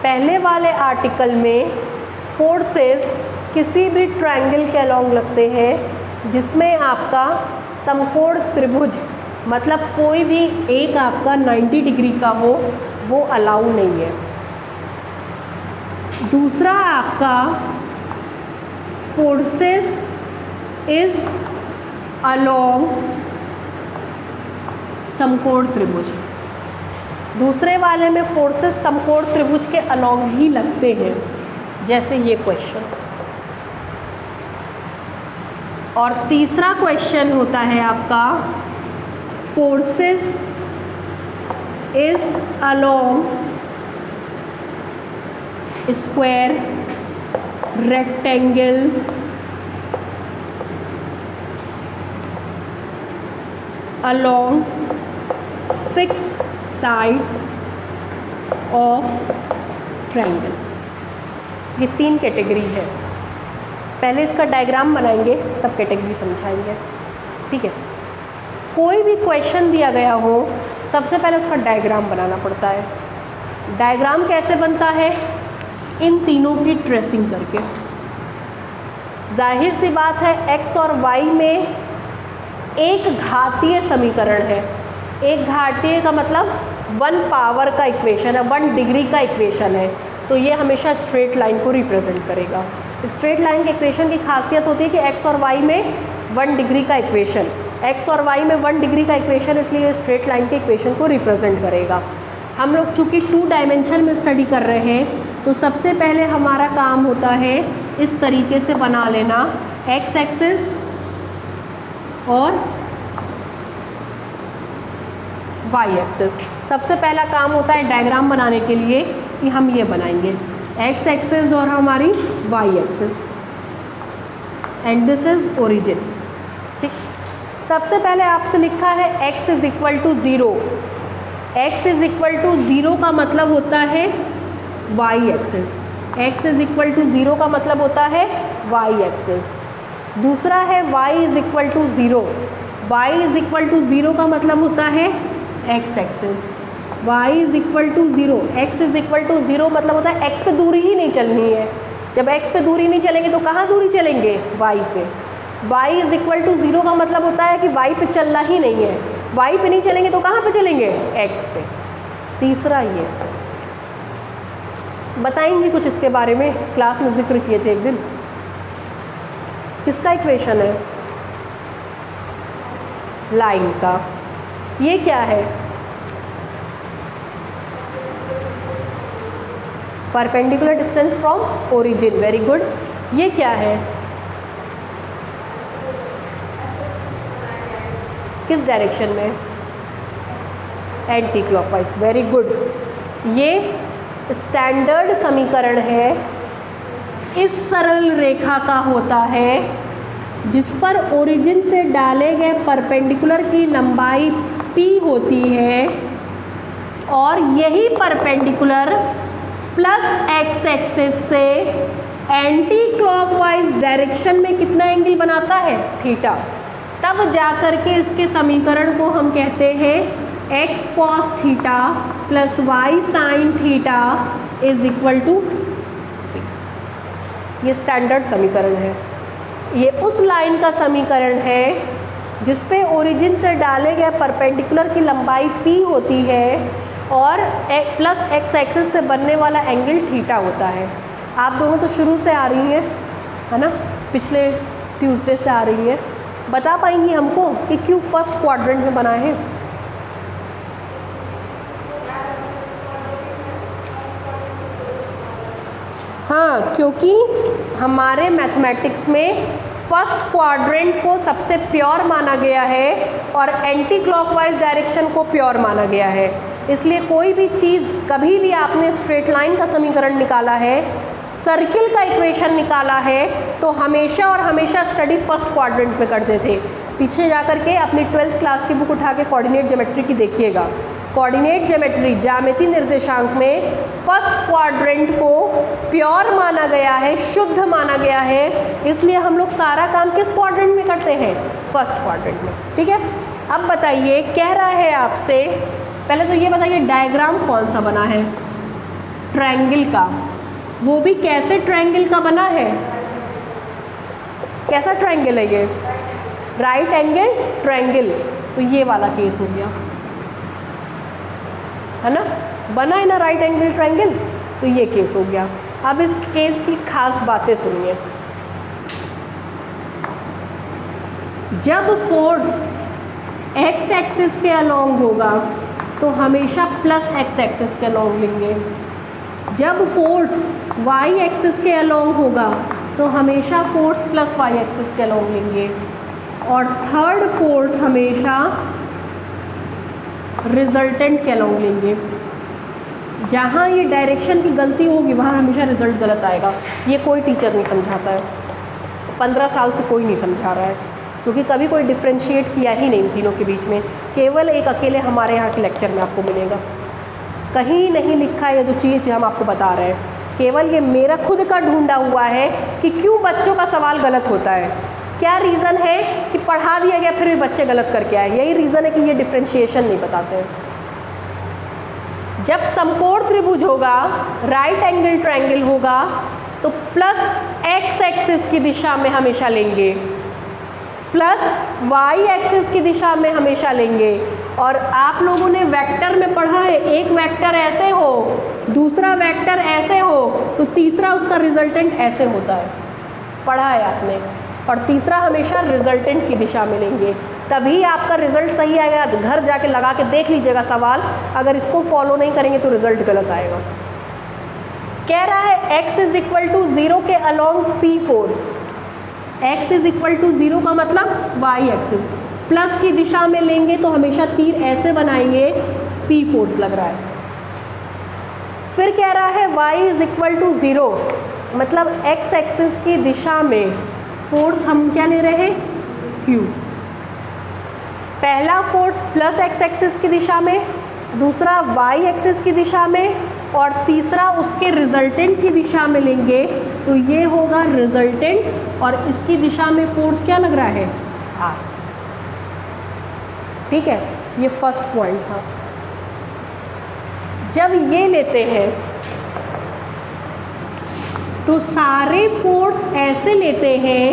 पहले वाले आर्टिकल में फोर्सेस किसी भी ट्रायंगल के अलॉन्ग लगते हैं जिसमें आपका समकोण त्रिभुज मतलब कोई भी एक आपका 90 डिग्री का हो वो अलाउ नहीं है। दूसरा आपका फोर्सेस इज अलोंग समकोण त्रिभुज। दूसरे वाले में फोर्सेस समकोण त्रिभुज के अलोंग ही लगते हैं, जैसे ये क्वेश्चन। और तीसरा क्वेश्चन होता है आपका forces is along square rectangle along fixed sides of triangle। ये 3 कैटेगरी है। पहले इसका डायग्राम बनाएंगे तब कैटेगरी समझाएंगे, ठीक है। कोई भी क्वेश्चन दिया गया हो सबसे पहले उसका डायग्राम बनाना पड़ता है। डायग्राम कैसे बनता है? इन तीनों की ट्रेसिंग करके। जाहिर सी बात है x और y में एक घातीय समीकरण है। एक घातीय का मतलब 1 पावर का इक्वेशन है, 1 डिग्री का इक्वेशन है, तो ये हमेशा स्ट्रेट लाइन को रिप्रेजेंट करेगा। स्ट्रेट लाइन के इक्वेशन की खासियत होती है कि x और y में 1 डिग्री का इक्वेशन, x और y में 1 डिग्री का इक्वेशन, इसलिए स्ट्रेट लाइन के इक्वेशन को रिप्रेजेंट करेगा। हम लोग चूँकि 2 डायमेंशन में स्टडी कर रहे हैं तो सबसे पहले हमारा काम होता है इस तरीके से बना लेना x एक्सिस और y एक्सिस। सबसे पहला काम होता है डायग्राम बनाने के लिए कि हम ये बनाएंगे x एक्सिस और हमारी y axis, and this is origin, ठीक। सबसे पहले आपसे लिखा है x is equal to 0। x is equal to 0 का मतलब होता है y axis. x is equal to 0 का मतलब होता है y एक्सिस। दूसरा है y is equal to 0। y is equal to 0 का मतलब होता है x axis. y is equal to 0, x is equal to 0 मतलब होता है x पे दूरी ही नहीं चलनी है। जब x पे दूरी नहीं चलेंगे तो कहाँ दूरी चलेंगे? y पे। y इज इक्वल टू 0 का मतलब होता है कि y पे चलना ही नहीं है। y पे नहीं चलेंगे तो कहाँ पे चलेंगे? x पे। तीसरा ये बताएंगे कुछ इसके बारे में, क्लास में जिक्र किए थे एक दिन। किसका इक्वेशन है? लाइन का। ये क्या है? Perpendicular distance from origin, very good. ये क्या है? किस डायरेक्शन में? Anti clockwise, very good. ये स्टैंडर्ड समीकरण है, इस सरल रेखा का होता है जिस पर ओरिजिन से डाले गए परपेंडिकुलर की लंबाई p होती है और यही परपेंडिकुलर प्लस x एक्सिस से एंटी क्लॉकवाइज डायरेक्शन में कितना एंगल बनाता है? थीटा। तब जाकर के इसके समीकरण को हम कहते हैं x cos theta plus y sine theta is equal to. ये स्टैंडर्ड समीकरण है। ये उस लाइन का समीकरण है जिस पे ओरिजिन से डाले गए परपेंडिकुलर की लंबाई p होती है और प्लस x एक्सिस से बनने वाला एंगल थीटा होता है। आप दोनों तो शुरू से आ रही हैं, है ना, पिछले ट्यूसडे से आ रही हैं। बता पाएंगी हमको कि क्यों फर्स्ट क्वाड्रेंट में बना है? हाँ, क्योंकि हमारे मैथमेटिक्स में फर्स्ट क्वाड्रेंट को सबसे प्योर माना गया है और एंटी क्लॉकवाइज डायरेक्शन को प्योर माना गया है। इसलिए कोई भी चीज़, कभी भी आपने स्ट्रेट लाइन का समीकरण निकाला है, सर्किल का इक्वेशन निकाला है, तो हमेशा और हमेशा स्टडी फर्स्ट क्वाड्रेंट में करते थे। पीछे जाकर के अपनी 12th क्लास की बुक उठा के कोऑर्डिनेट ज्योमेट्री की देखिएगा। कोऑर्डिनेट ज्योमेट्री ज्यामिति निर्देशांक में फर्स्ट क्वाड्रेंट को प्योर माना गया है, शुद्ध माना गया है, इसलिए हम लोग सारा काम किस क्वाड्रेंट में करते हैं? फर्स्ट क्वाड्रेंट में। ठीक है, अब बताइए, कह रहा है आपसे, पहले तो ये बताइए डायग्राम कौन सा बना है? ट्रायंगल का। वो भी कैसे ट्रायंगल का बना है? कैसा ट्रायंगल है ये? Right angle triangle. तो ये वाला केस हो गया, है ना, बना है ना राइट एंगल ट्रायंगल, तो ये केस हो गया। अब इस केस की खास बातें सुनिए। जब फोर्स एक्स एक्सिस के अलोंग होगा तो हमेशा प्लस एक्स एक्सिस के अलोंग लेंगे। जब फोर्स वाई एक्सिस के अलोंग होगा तो हमेशा फोर्स प्लस वाई एक्सिस के अलोंग लेंगे। और थर्ड फोर्स हमेशा रिजल्टेंट के अलोंग लेंगे। जहाँ ये डायरेक्शन की गलती होगी वहाँ हमेशा रिजल्ट गलत आएगा। ये कोई टीचर नहीं समझाता है, 15 साल से कोई नहीं समझा रहा है, क्योंकि कभी कोई डिफ्रेंशिएट किया ही नहीं इन तीनों के बीच में। केवल एक अकेले हमारे यहाँ के लेक्चर में आपको मिलेगा, कहीं नहीं लिखा है ये जो चीज़ हम आपको बता रहे हैं। केवल ये मेरा खुद का ढूंढा हुआ है कि क्यों बच्चों का सवाल गलत होता है, क्या रीज़न है कि पढ़ा दिया गया फिर भी बच्चे गलत करके आए। यही रीज़न है कि ये डिफ्रेंशिएशन नहीं बताते हैं। जब समकोण त्रिभुज होगा, राइट एंगल ट्रायंगल होगा, तो प्लस एक्स एक्सिस की दिशा में हमेशा लेंगे, प्लस वाई एक्सिस की दिशा में हमेशा लेंगे। और आप लोगों ने वेक्टर में पढ़ा है, एक वेक्टर ऐसे हो, दूसरा वेक्टर ऐसे हो, तो तीसरा उसका रिजल्टेंट ऐसे होता है, पढ़ा है आपने। और तीसरा हमेशा रिजल्टेंट की दिशा में लेंगे, तभी आपका रिजल्ट सही आएगा। घर जाके लगा के देख लीजिएगा सवाल, अगर इसको फॉलो नहीं करेंगे तो रिजल्ट गलत आएगा। कह रहा है x इज इक्वल टू 0 के along p force. x is equal to 0 का मतलब y एक्सिस, प्लस की दिशा में लेंगे तो हमेशा तीर ऐसे बनाएंगे, p फोर्स लग रहा है। फिर कह रहा है y इज इक्वल टू 0 मतलब x एक्सिस की दिशा में फोर्स हम क्या ले रहे हैं? q। पहला फोर्स प्लस एक्स एक्सिस की दिशा में, दूसरा वाई एक्सिस की दिशा में, और तीसरा उसके रिजल्टेंट की दिशा में लेंगे, तो ये होगा रिजल्टेंट। और इसकी दिशा में फोर्स क्या लग रहा है? r। ठीक है, ये फर्स्ट पॉइंट था। जब ये लेते हैं तो सारे फोर्स ऐसे लेते हैं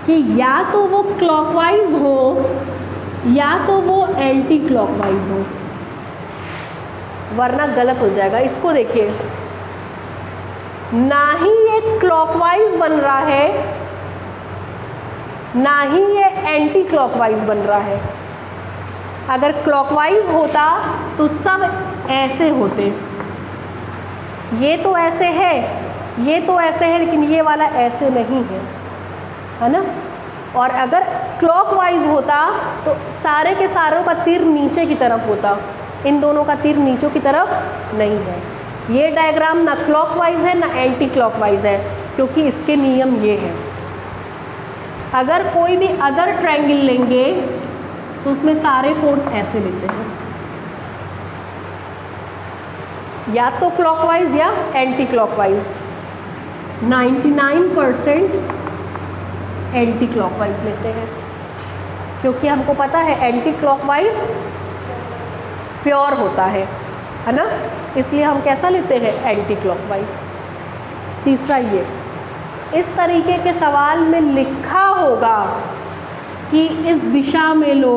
कि या तो वो क्लॉकवाइज हो या तो वो एंटी क्लॉकवाइज हो, वरना गलत हो जाएगा। इसको देखिए, ना ही ये क्लॉकवाइज बन रहा है ना ही ये एंटी क्लॉकवाइज बन रहा है। अगर क्लॉकवाइज होता तो सब ऐसे होते, ये तो ऐसे है, ये तो ऐसे है, लेकिन ये वाला ऐसे नहीं है ना। और अगर क्लॉकवाइज होता तो सारे के सारों का तीर नीचे की तरफ होता, इन दोनों का तीर नीचों की तरफ नहीं है। ये डायग्राम ना क्लॉकवाइज है ना एंटी क्लॉकवाइज है, क्योंकि इसके नियम ये हैं। अगर कोई भी अदर ट्रायंगल लेंगे तो उसमें सारे फोर्स ऐसे लेते हैं, या तो क्लॉकवाइज या एंटी क्लॉकवाइज। 99% एंटी क्लॉकवाइज लेते हैं, क्योंकि हमको पता है एंटी क्लॉकवाइज प्योर होता है ना, इसलिए हम कैसा लेते हैं? Anti clockwise. तीसरा, ये इस तरीके के सवाल में लिखा होगा कि इस दिशा में लो,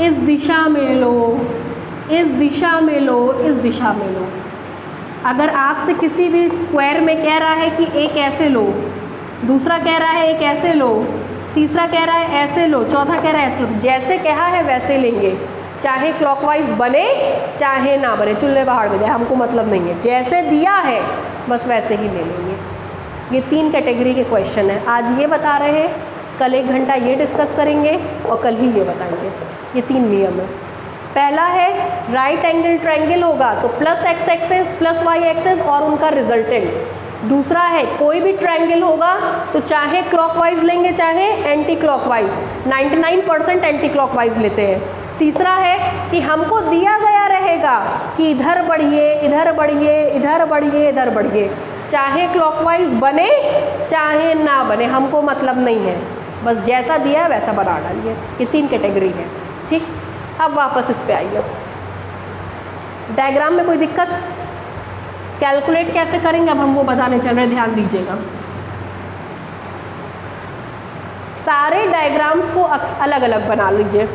इस दिशा में लो, इस दिशा में लो, इस दिशा में लो। अगर आपसे किसी भी स्क्वायर में कह रहा है कि एक ऐसे लो, दूसरा कह रहा है एक ऐसे लो, तीसरा कह रहा है ऐसे लो, चौथा कह रहा है ऐसे लो, तो जैसे कहा है वैसे लेंगे, चाहे क्लॉकवाइज बने चाहे ना बने, चुल्ले पहाड़ में जाए, हमको मतलब नहीं है, जैसे दिया है बस वैसे ही ले लेंगे। ये 3 कैटेगरी के क्वेश्चन हैं। आज ये बता रहे हैं, कल 1 घंटा ये डिस्कस करेंगे और कल ही ये बताएंगे। ये 3 नियम है। पहला है राइट एंगल ट्रायंगल होगा तो plus X axis plus Y axis और उनका रिजल्टेंट। दूसरा है कोई भी ट्रायंगल होगा तो चाहे क्लॉकवाइज लेंगे चाहे एंटी क्लॉकवाइज, 99% एंटी क्लॉकवाइज लेते हैं। तीसरा है कि हमको दिया गया रहेगा कि इधर बढ़िए, इधर बढ़िए, इधर बढ़िए, इधर बढ़िए, चाहे क्लॉकवाइज बने चाहे ना बने, हमको मतलब नहीं है, बस जैसा दिया है वैसा बना डालिए। ये 3 कैटेगरी है। ठीक, अब वापस इस पे आइए। डायग्राम में कोई दिक्कत? कैलकुलेट कैसे करेंगे अब हम वो बताने चल रहे हैं, ध्यान दीजिएगा। सारे डायग्राम्स को अलग अलग बना लीजिए।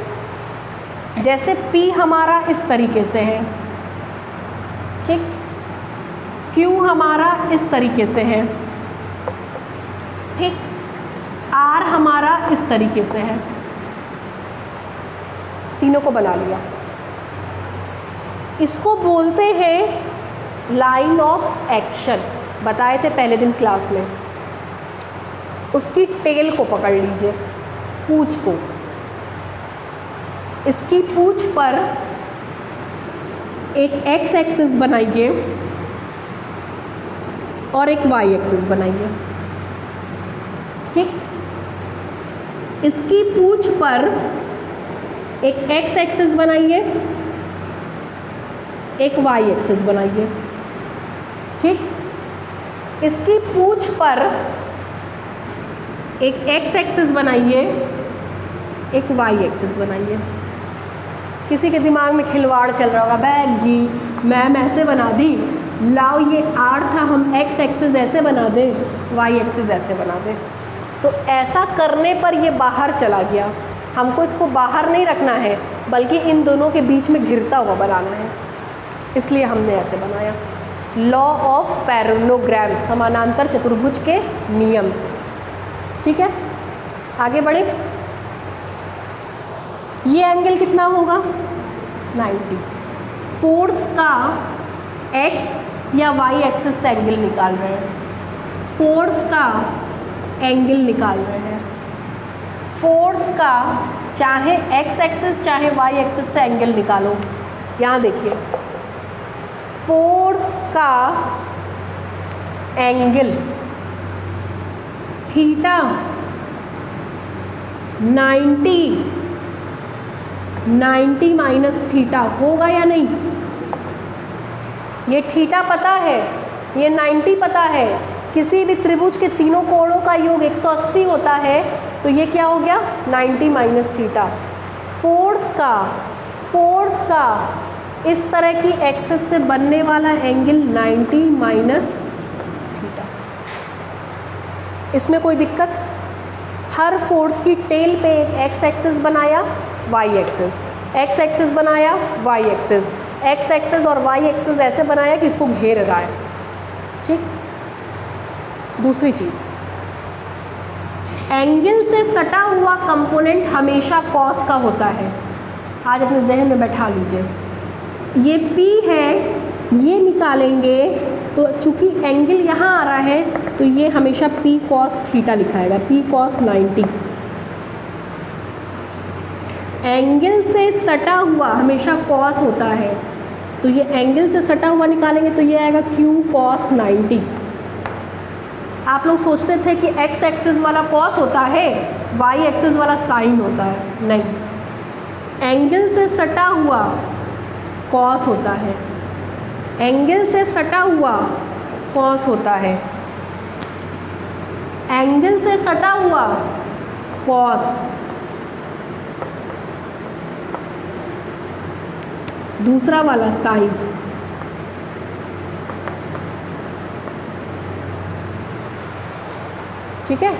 जैसे P हमारा इस तरीके से है, ठीक, Q हमारा इस तरीके से है, ठीक, R हमारा इस तरीके से है। तीनों को बना लिया। इसको बोलते हैं लाइन ऑफ एक्शन, बताए थे पहले दिन क्लास में। उसकी टेल को पकड़ लीजिए, पूंछ को। इसकी पूंछ पर एक एक्स एक्सिस बनाइए और एक वाई एक्सिस बनाइए, ठीक। इसकी पूंछ पर एक एक्स एक्सिस बनाइए, एक वाई एक्सिस बनाइए, ठीक। इसकी पूंछ पर एक एक्स एक्सिस बनाइए, एक वाई एक्सिस बनाइए। किसी के दिमाग में खिलवाड़ चल रहा होगा, बैग जी मैम ऐसे बना दी, लाओ ये आर था, हम एक्स एक्सिस ऐसे बना दें, वाई एक्सिस ऐसे बना दें। तो ऐसा करने पर ये बाहर चला गया। हमको इसको बाहर नहीं रखना है, बल्कि इन दोनों के बीच में घिरता हुआ बनाना है, इसलिए हमने ऐसे बनाया। लॉ ऑफ पैरेललोग्राम, समानांतर चतुर्भुज के नियम से। ठीक है, आगे बढ़े। ये एंगल कितना होगा? 90। फोर्स का एक्स या वाई एक्सिस से एंगल निकाल रहे हैं, फोर्स का एंगल निकाल रहे हैं। फोर्स का चाहे एक्स एक्सिस चाहे वाई एक्सिस से एंगल निकालो। यहाँ देखिए, फोर्स का एंगल थीटा 90 माइनस थीटा होगा या नहीं? ये थीटा पता है, ये 90 पता है। किसी भी त्रिभुज के तीनों कोणों का योग 180 होता है, तो ये क्या हो गया? 90 माइनस थीटा। फोर्स का इस तरह की एक्सिस से बनने वाला एंगल 90 माइनस थीटा। इसमें कोई दिक्कत? हर फोर्स की टेल पे एक एक्स एक्सिस बनाया, वाई एक्सिस, एक्स एक्सिस बनाया, वाई एक्सिस, एक्स एक्सिस और वाई एक्सिस ऐसे बनाया कि इसको घेर रहा है। ठीक। दूसरी चीज़, एंगल से सटा हुआ कंपोनेंट हमेशा कॉस का होता है। आज अपने जहन में बैठा लीजिए। ये P है, ये निकालेंगे तो चूंकि एंगल यहाँ आ रहा है तो ये हमेशा P cos थीटा लिखाएगा, P cos 90। एंगल से सटा हुआ हमेशा cos होता है, तो ये एंगल से सटा हुआ निकालेंगे तो ये आएगा Q cos 90। आप लोग सोचते थे कि x एक्सिस वाला cos होता है, y एक्सिस वाला साइन होता है, नहीं। एंगल से सटा हुआ cos होता है, एंगल से सटा हुआ cos होता है, एंगल से सटा हुआ cos, दूसरा वाला साइन। ठीक है,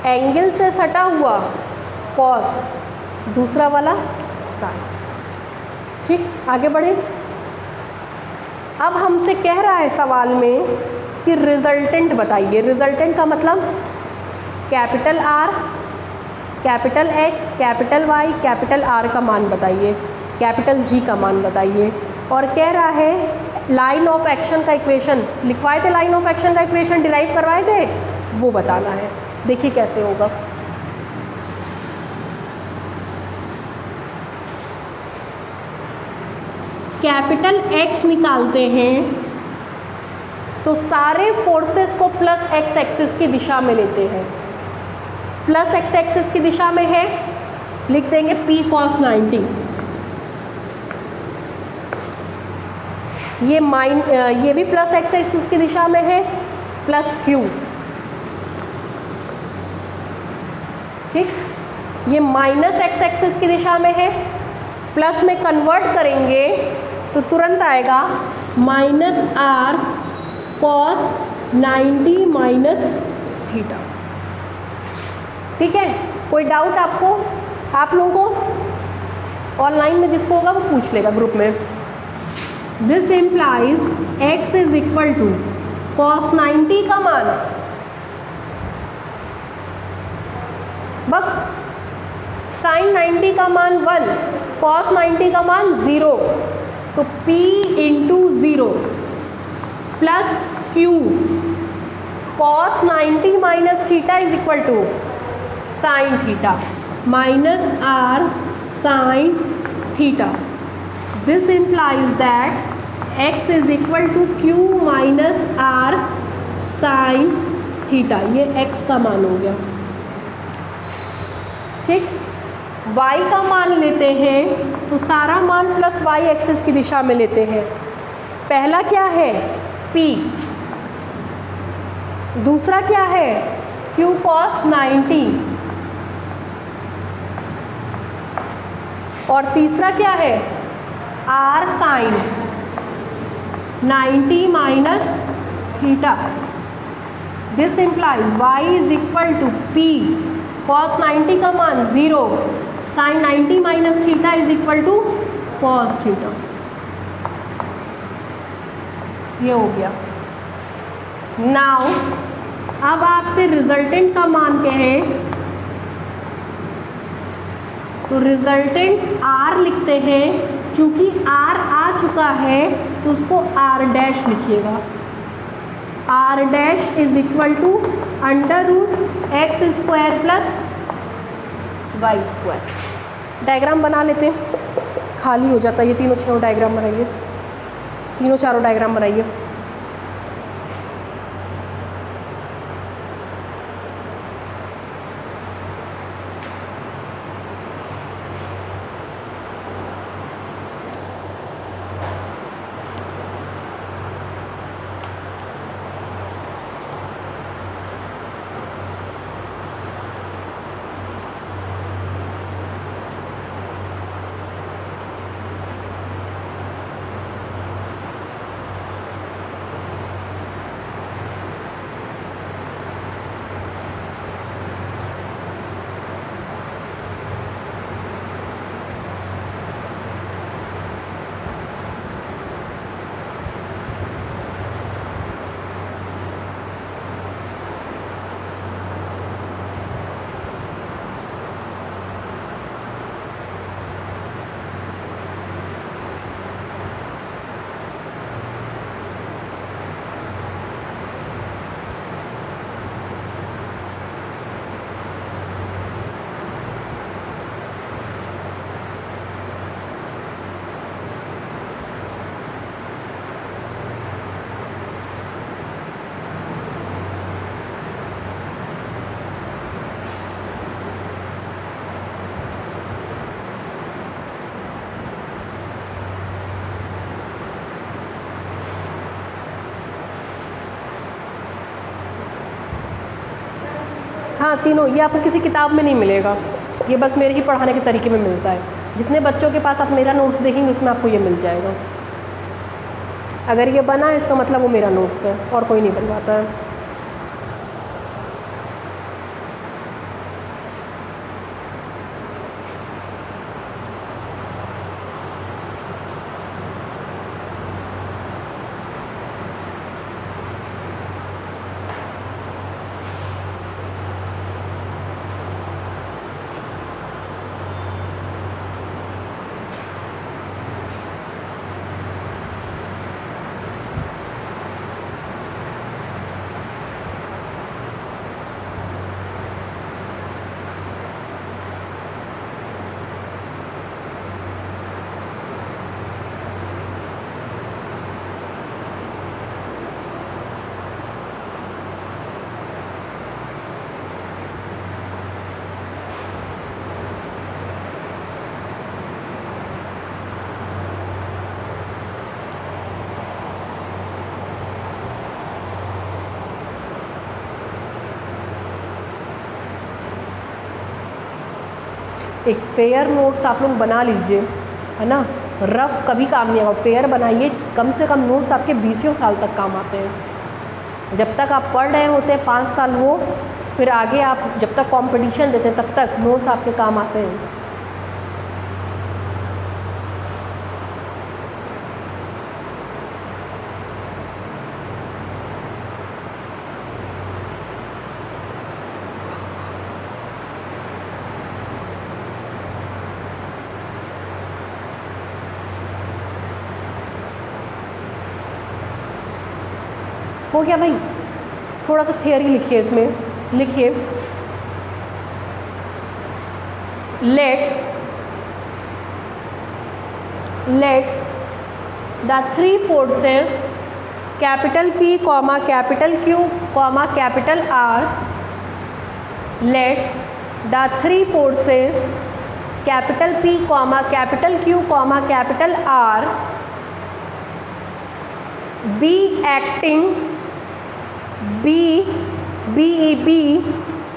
एंगल से सटा हुआ cos, दूसरा वाला साइन। ठीक, आगे बढ़े। अब हमसे कह रहा है सवाल में कि रिजल्टेंट बताइए। रिजल्टेंट का मतलब capital R, capital X, capital Y, capital R का मान बताइए, कैपिटल G का मान बताइए। और कह रहा है लाइन ऑफ एक्शन का इक्वेशन लिखवाए थे, लाइन ऑफ एक्शन का इक्वेशन डिराइव करवाए थे, वो बताना है। देखिए कैसे होगा। कैपिटल X निकालते हैं तो सारे फोर्सेस को प्लस एक्स एक्सिस की दिशा में लेते हैं। प्लस एक्स एक्सिस की दिशा में है, लिख देंगे P cos 90। ये भी प्लस एक्स एक्सिस की दिशा में है, प्लस Q, ठीक। ये माइनस एक्स एक्सिस की दिशा में है, प्लस में कन्वर्ट करेंगे तो तुरंत आएगा minus R cos 90 minus theta. ठीक है, कोई डाउट आपको? आप लोगों को ऑनलाइन में जिसको होगा वो पूछ लेगा ग्रुप में। This implies x is equal to cos 90 का मान, बक sin 90 का मान 1, cos 90 का मान 0, तो P into 0 plus Q cos 90 minus theta is equal to sine theta minus R sine theta. This implies that x is equal to Q minus R sine theta. ये x का मान हो गया, ठीक। y का मान लेते हैं तो सारा मान प्लस y एक्सिस की दिशा में लेते हैं। पहला क्या है P, दूसरा क्या है Q cos 90, और तीसरा क्या है R sine 90 minus theta. This implies y is equal to P cos 90 का मान 0, sine 90 minus theta is equal to cos theta. ये हो गया। नाउ अब आपसे रिजल्टेंट का मान कहें तो रिजल्टेंट R लिखते हैं, क्योंकि R आ चुका है तो उसको R डैश लिखिएगा। R dash is equal to under root X square plus Y square. Diagram बना लेते हैं, खाली हो जाता है ये। तीनों चारों डायग्राम बनाइए, तीनों चारों डायग्राम बनाइए। हाँ तीनों, ये आपको किसी किताब में नहीं मिलेगा, ये बस मेरे ही पढ़ाने के तरीके में मिलता है। जितने बच्चों के पास आप मेरा नोट्स देखेंगे उसमें आपको ये मिल जाएगा। अगर ये बना है इसका मतलब वो मेरा नोट्स है और कोई नहीं बनवाता है। एक फेयर नोट्स आप लोग बना लीजिए, है ना, रफ कभी काम नहीं आएगा, फेयर बनाइए, कम से कम नोट्स आपके 20 साल तक काम आते हैं। जब तक आप पढ़ रहे होते हैं 5 साल वो, फिर आगे आप जब तक कंपटीशन देते हैं तब तक नोट्स आपके काम आते हैं। हो गया भाई? थोड़ा सा थियरी लिखिए, इसमें लिखिए let the 3 forces capital P comma capital Q comma capital R, let the 3 forces capital P comma capital Q comma capital R be acting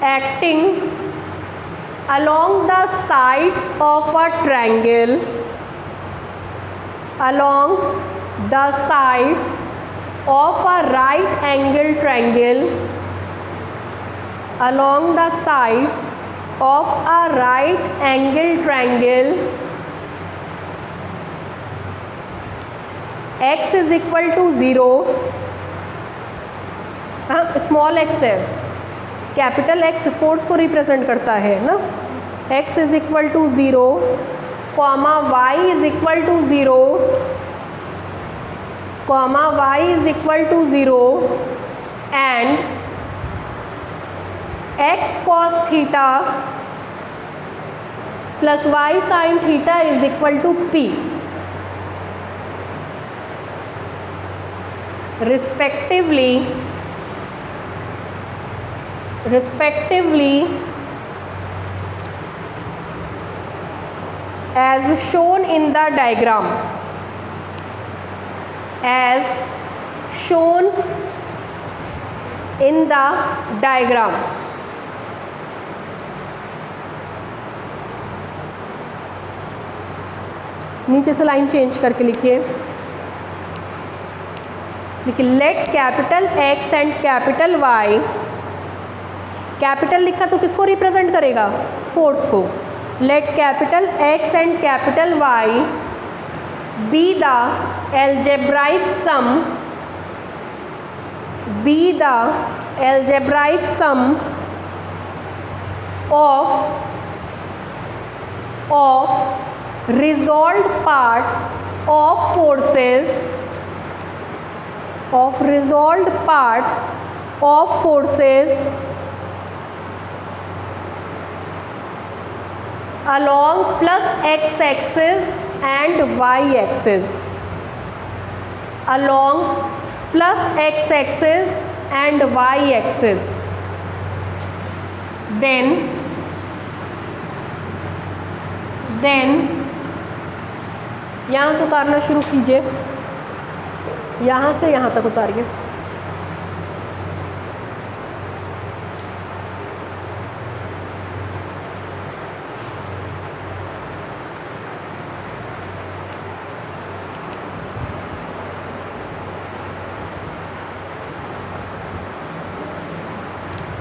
acting along the sides of a triangle, along the sides of a right angle triangle, along the sides of a right angle triangle, x is equal to 0, हाँ small x है, capital X force को represent करता है ना, x is equal to 0 comma y is equal to 0 comma y is equal to 0 and x cos theta plus y sin theta is equal to p, respectively as shown in the diagram, as shown in the diagram. नीचे से line change करके लिखिए, let capital X and capital Y, capital लिखा तो किसको represent करेगा? Force को। Let capital X and capital Y be the algebraic sum of resolved part of forces along plus x axis and y axis, along plus x axis and y axis. Then यहाँ से उतारना शुरू कीजिए, यहाँ से यहाँ तक उतारिए।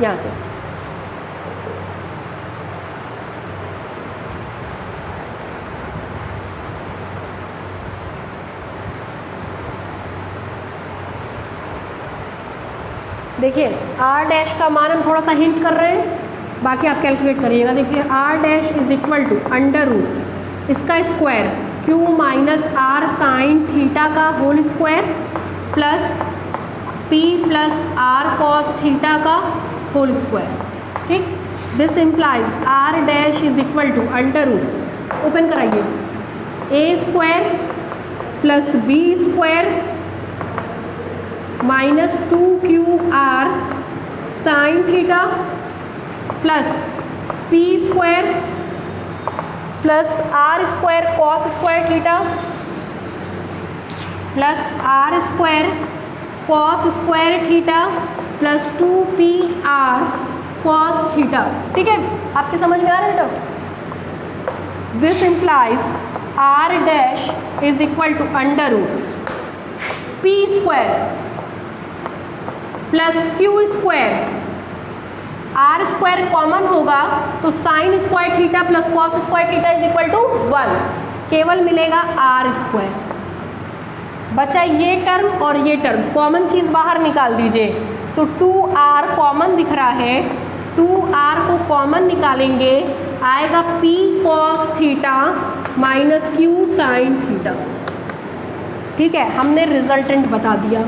यहाँ से देखिए r डैश का मान हम थोड़ा सा हिंट कर रहे हैं, बाकी आप कैलकुलेट करिएगा। देखिए r dash is equal to under root इसका square q minus r sine theta का whole square plus p plus r cos theta का होल स्क्वायर। ठीक, this implies r dash is equal to under root, open कराइए, a square plus b square minus 2qr sine theta plus p square plus r square cos square theta plus r square cos square theta plus 2pr cos theta. ठीक है, आपके समझ में आ रहा है बेटा? This implies R dash is equal to under root P square plus Q square, R square common होगा तो sine square theta plus cos square theta is equal to 1, केवल मिलेगा आर स्क्वायर। बचा ये टर्म और ये टर्म, कॉमन चीज़ बाहर निकाल दीजिए, तो 2r कॉमन दिख रहा है, 2r को कॉमन निकालेंगे आएगा p cos theta minus q sine theta. ठीक है, हमने रिजल्टेंट बता दिया।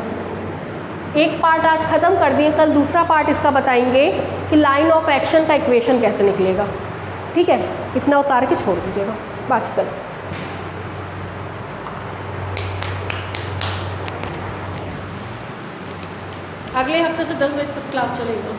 एक पार्ट आज ख़त्म कर दिए, कल दूसरा पार्ट इसका बताएंगे कि लाइन ऑफ एक्शन का इक्वेशन कैसे निकलेगा। ठीक है, इतना उतार के छोड़ दीजिएगा, बाकी कल। अगले हफ्ते से 10 बजे तक क्लास चलेगा।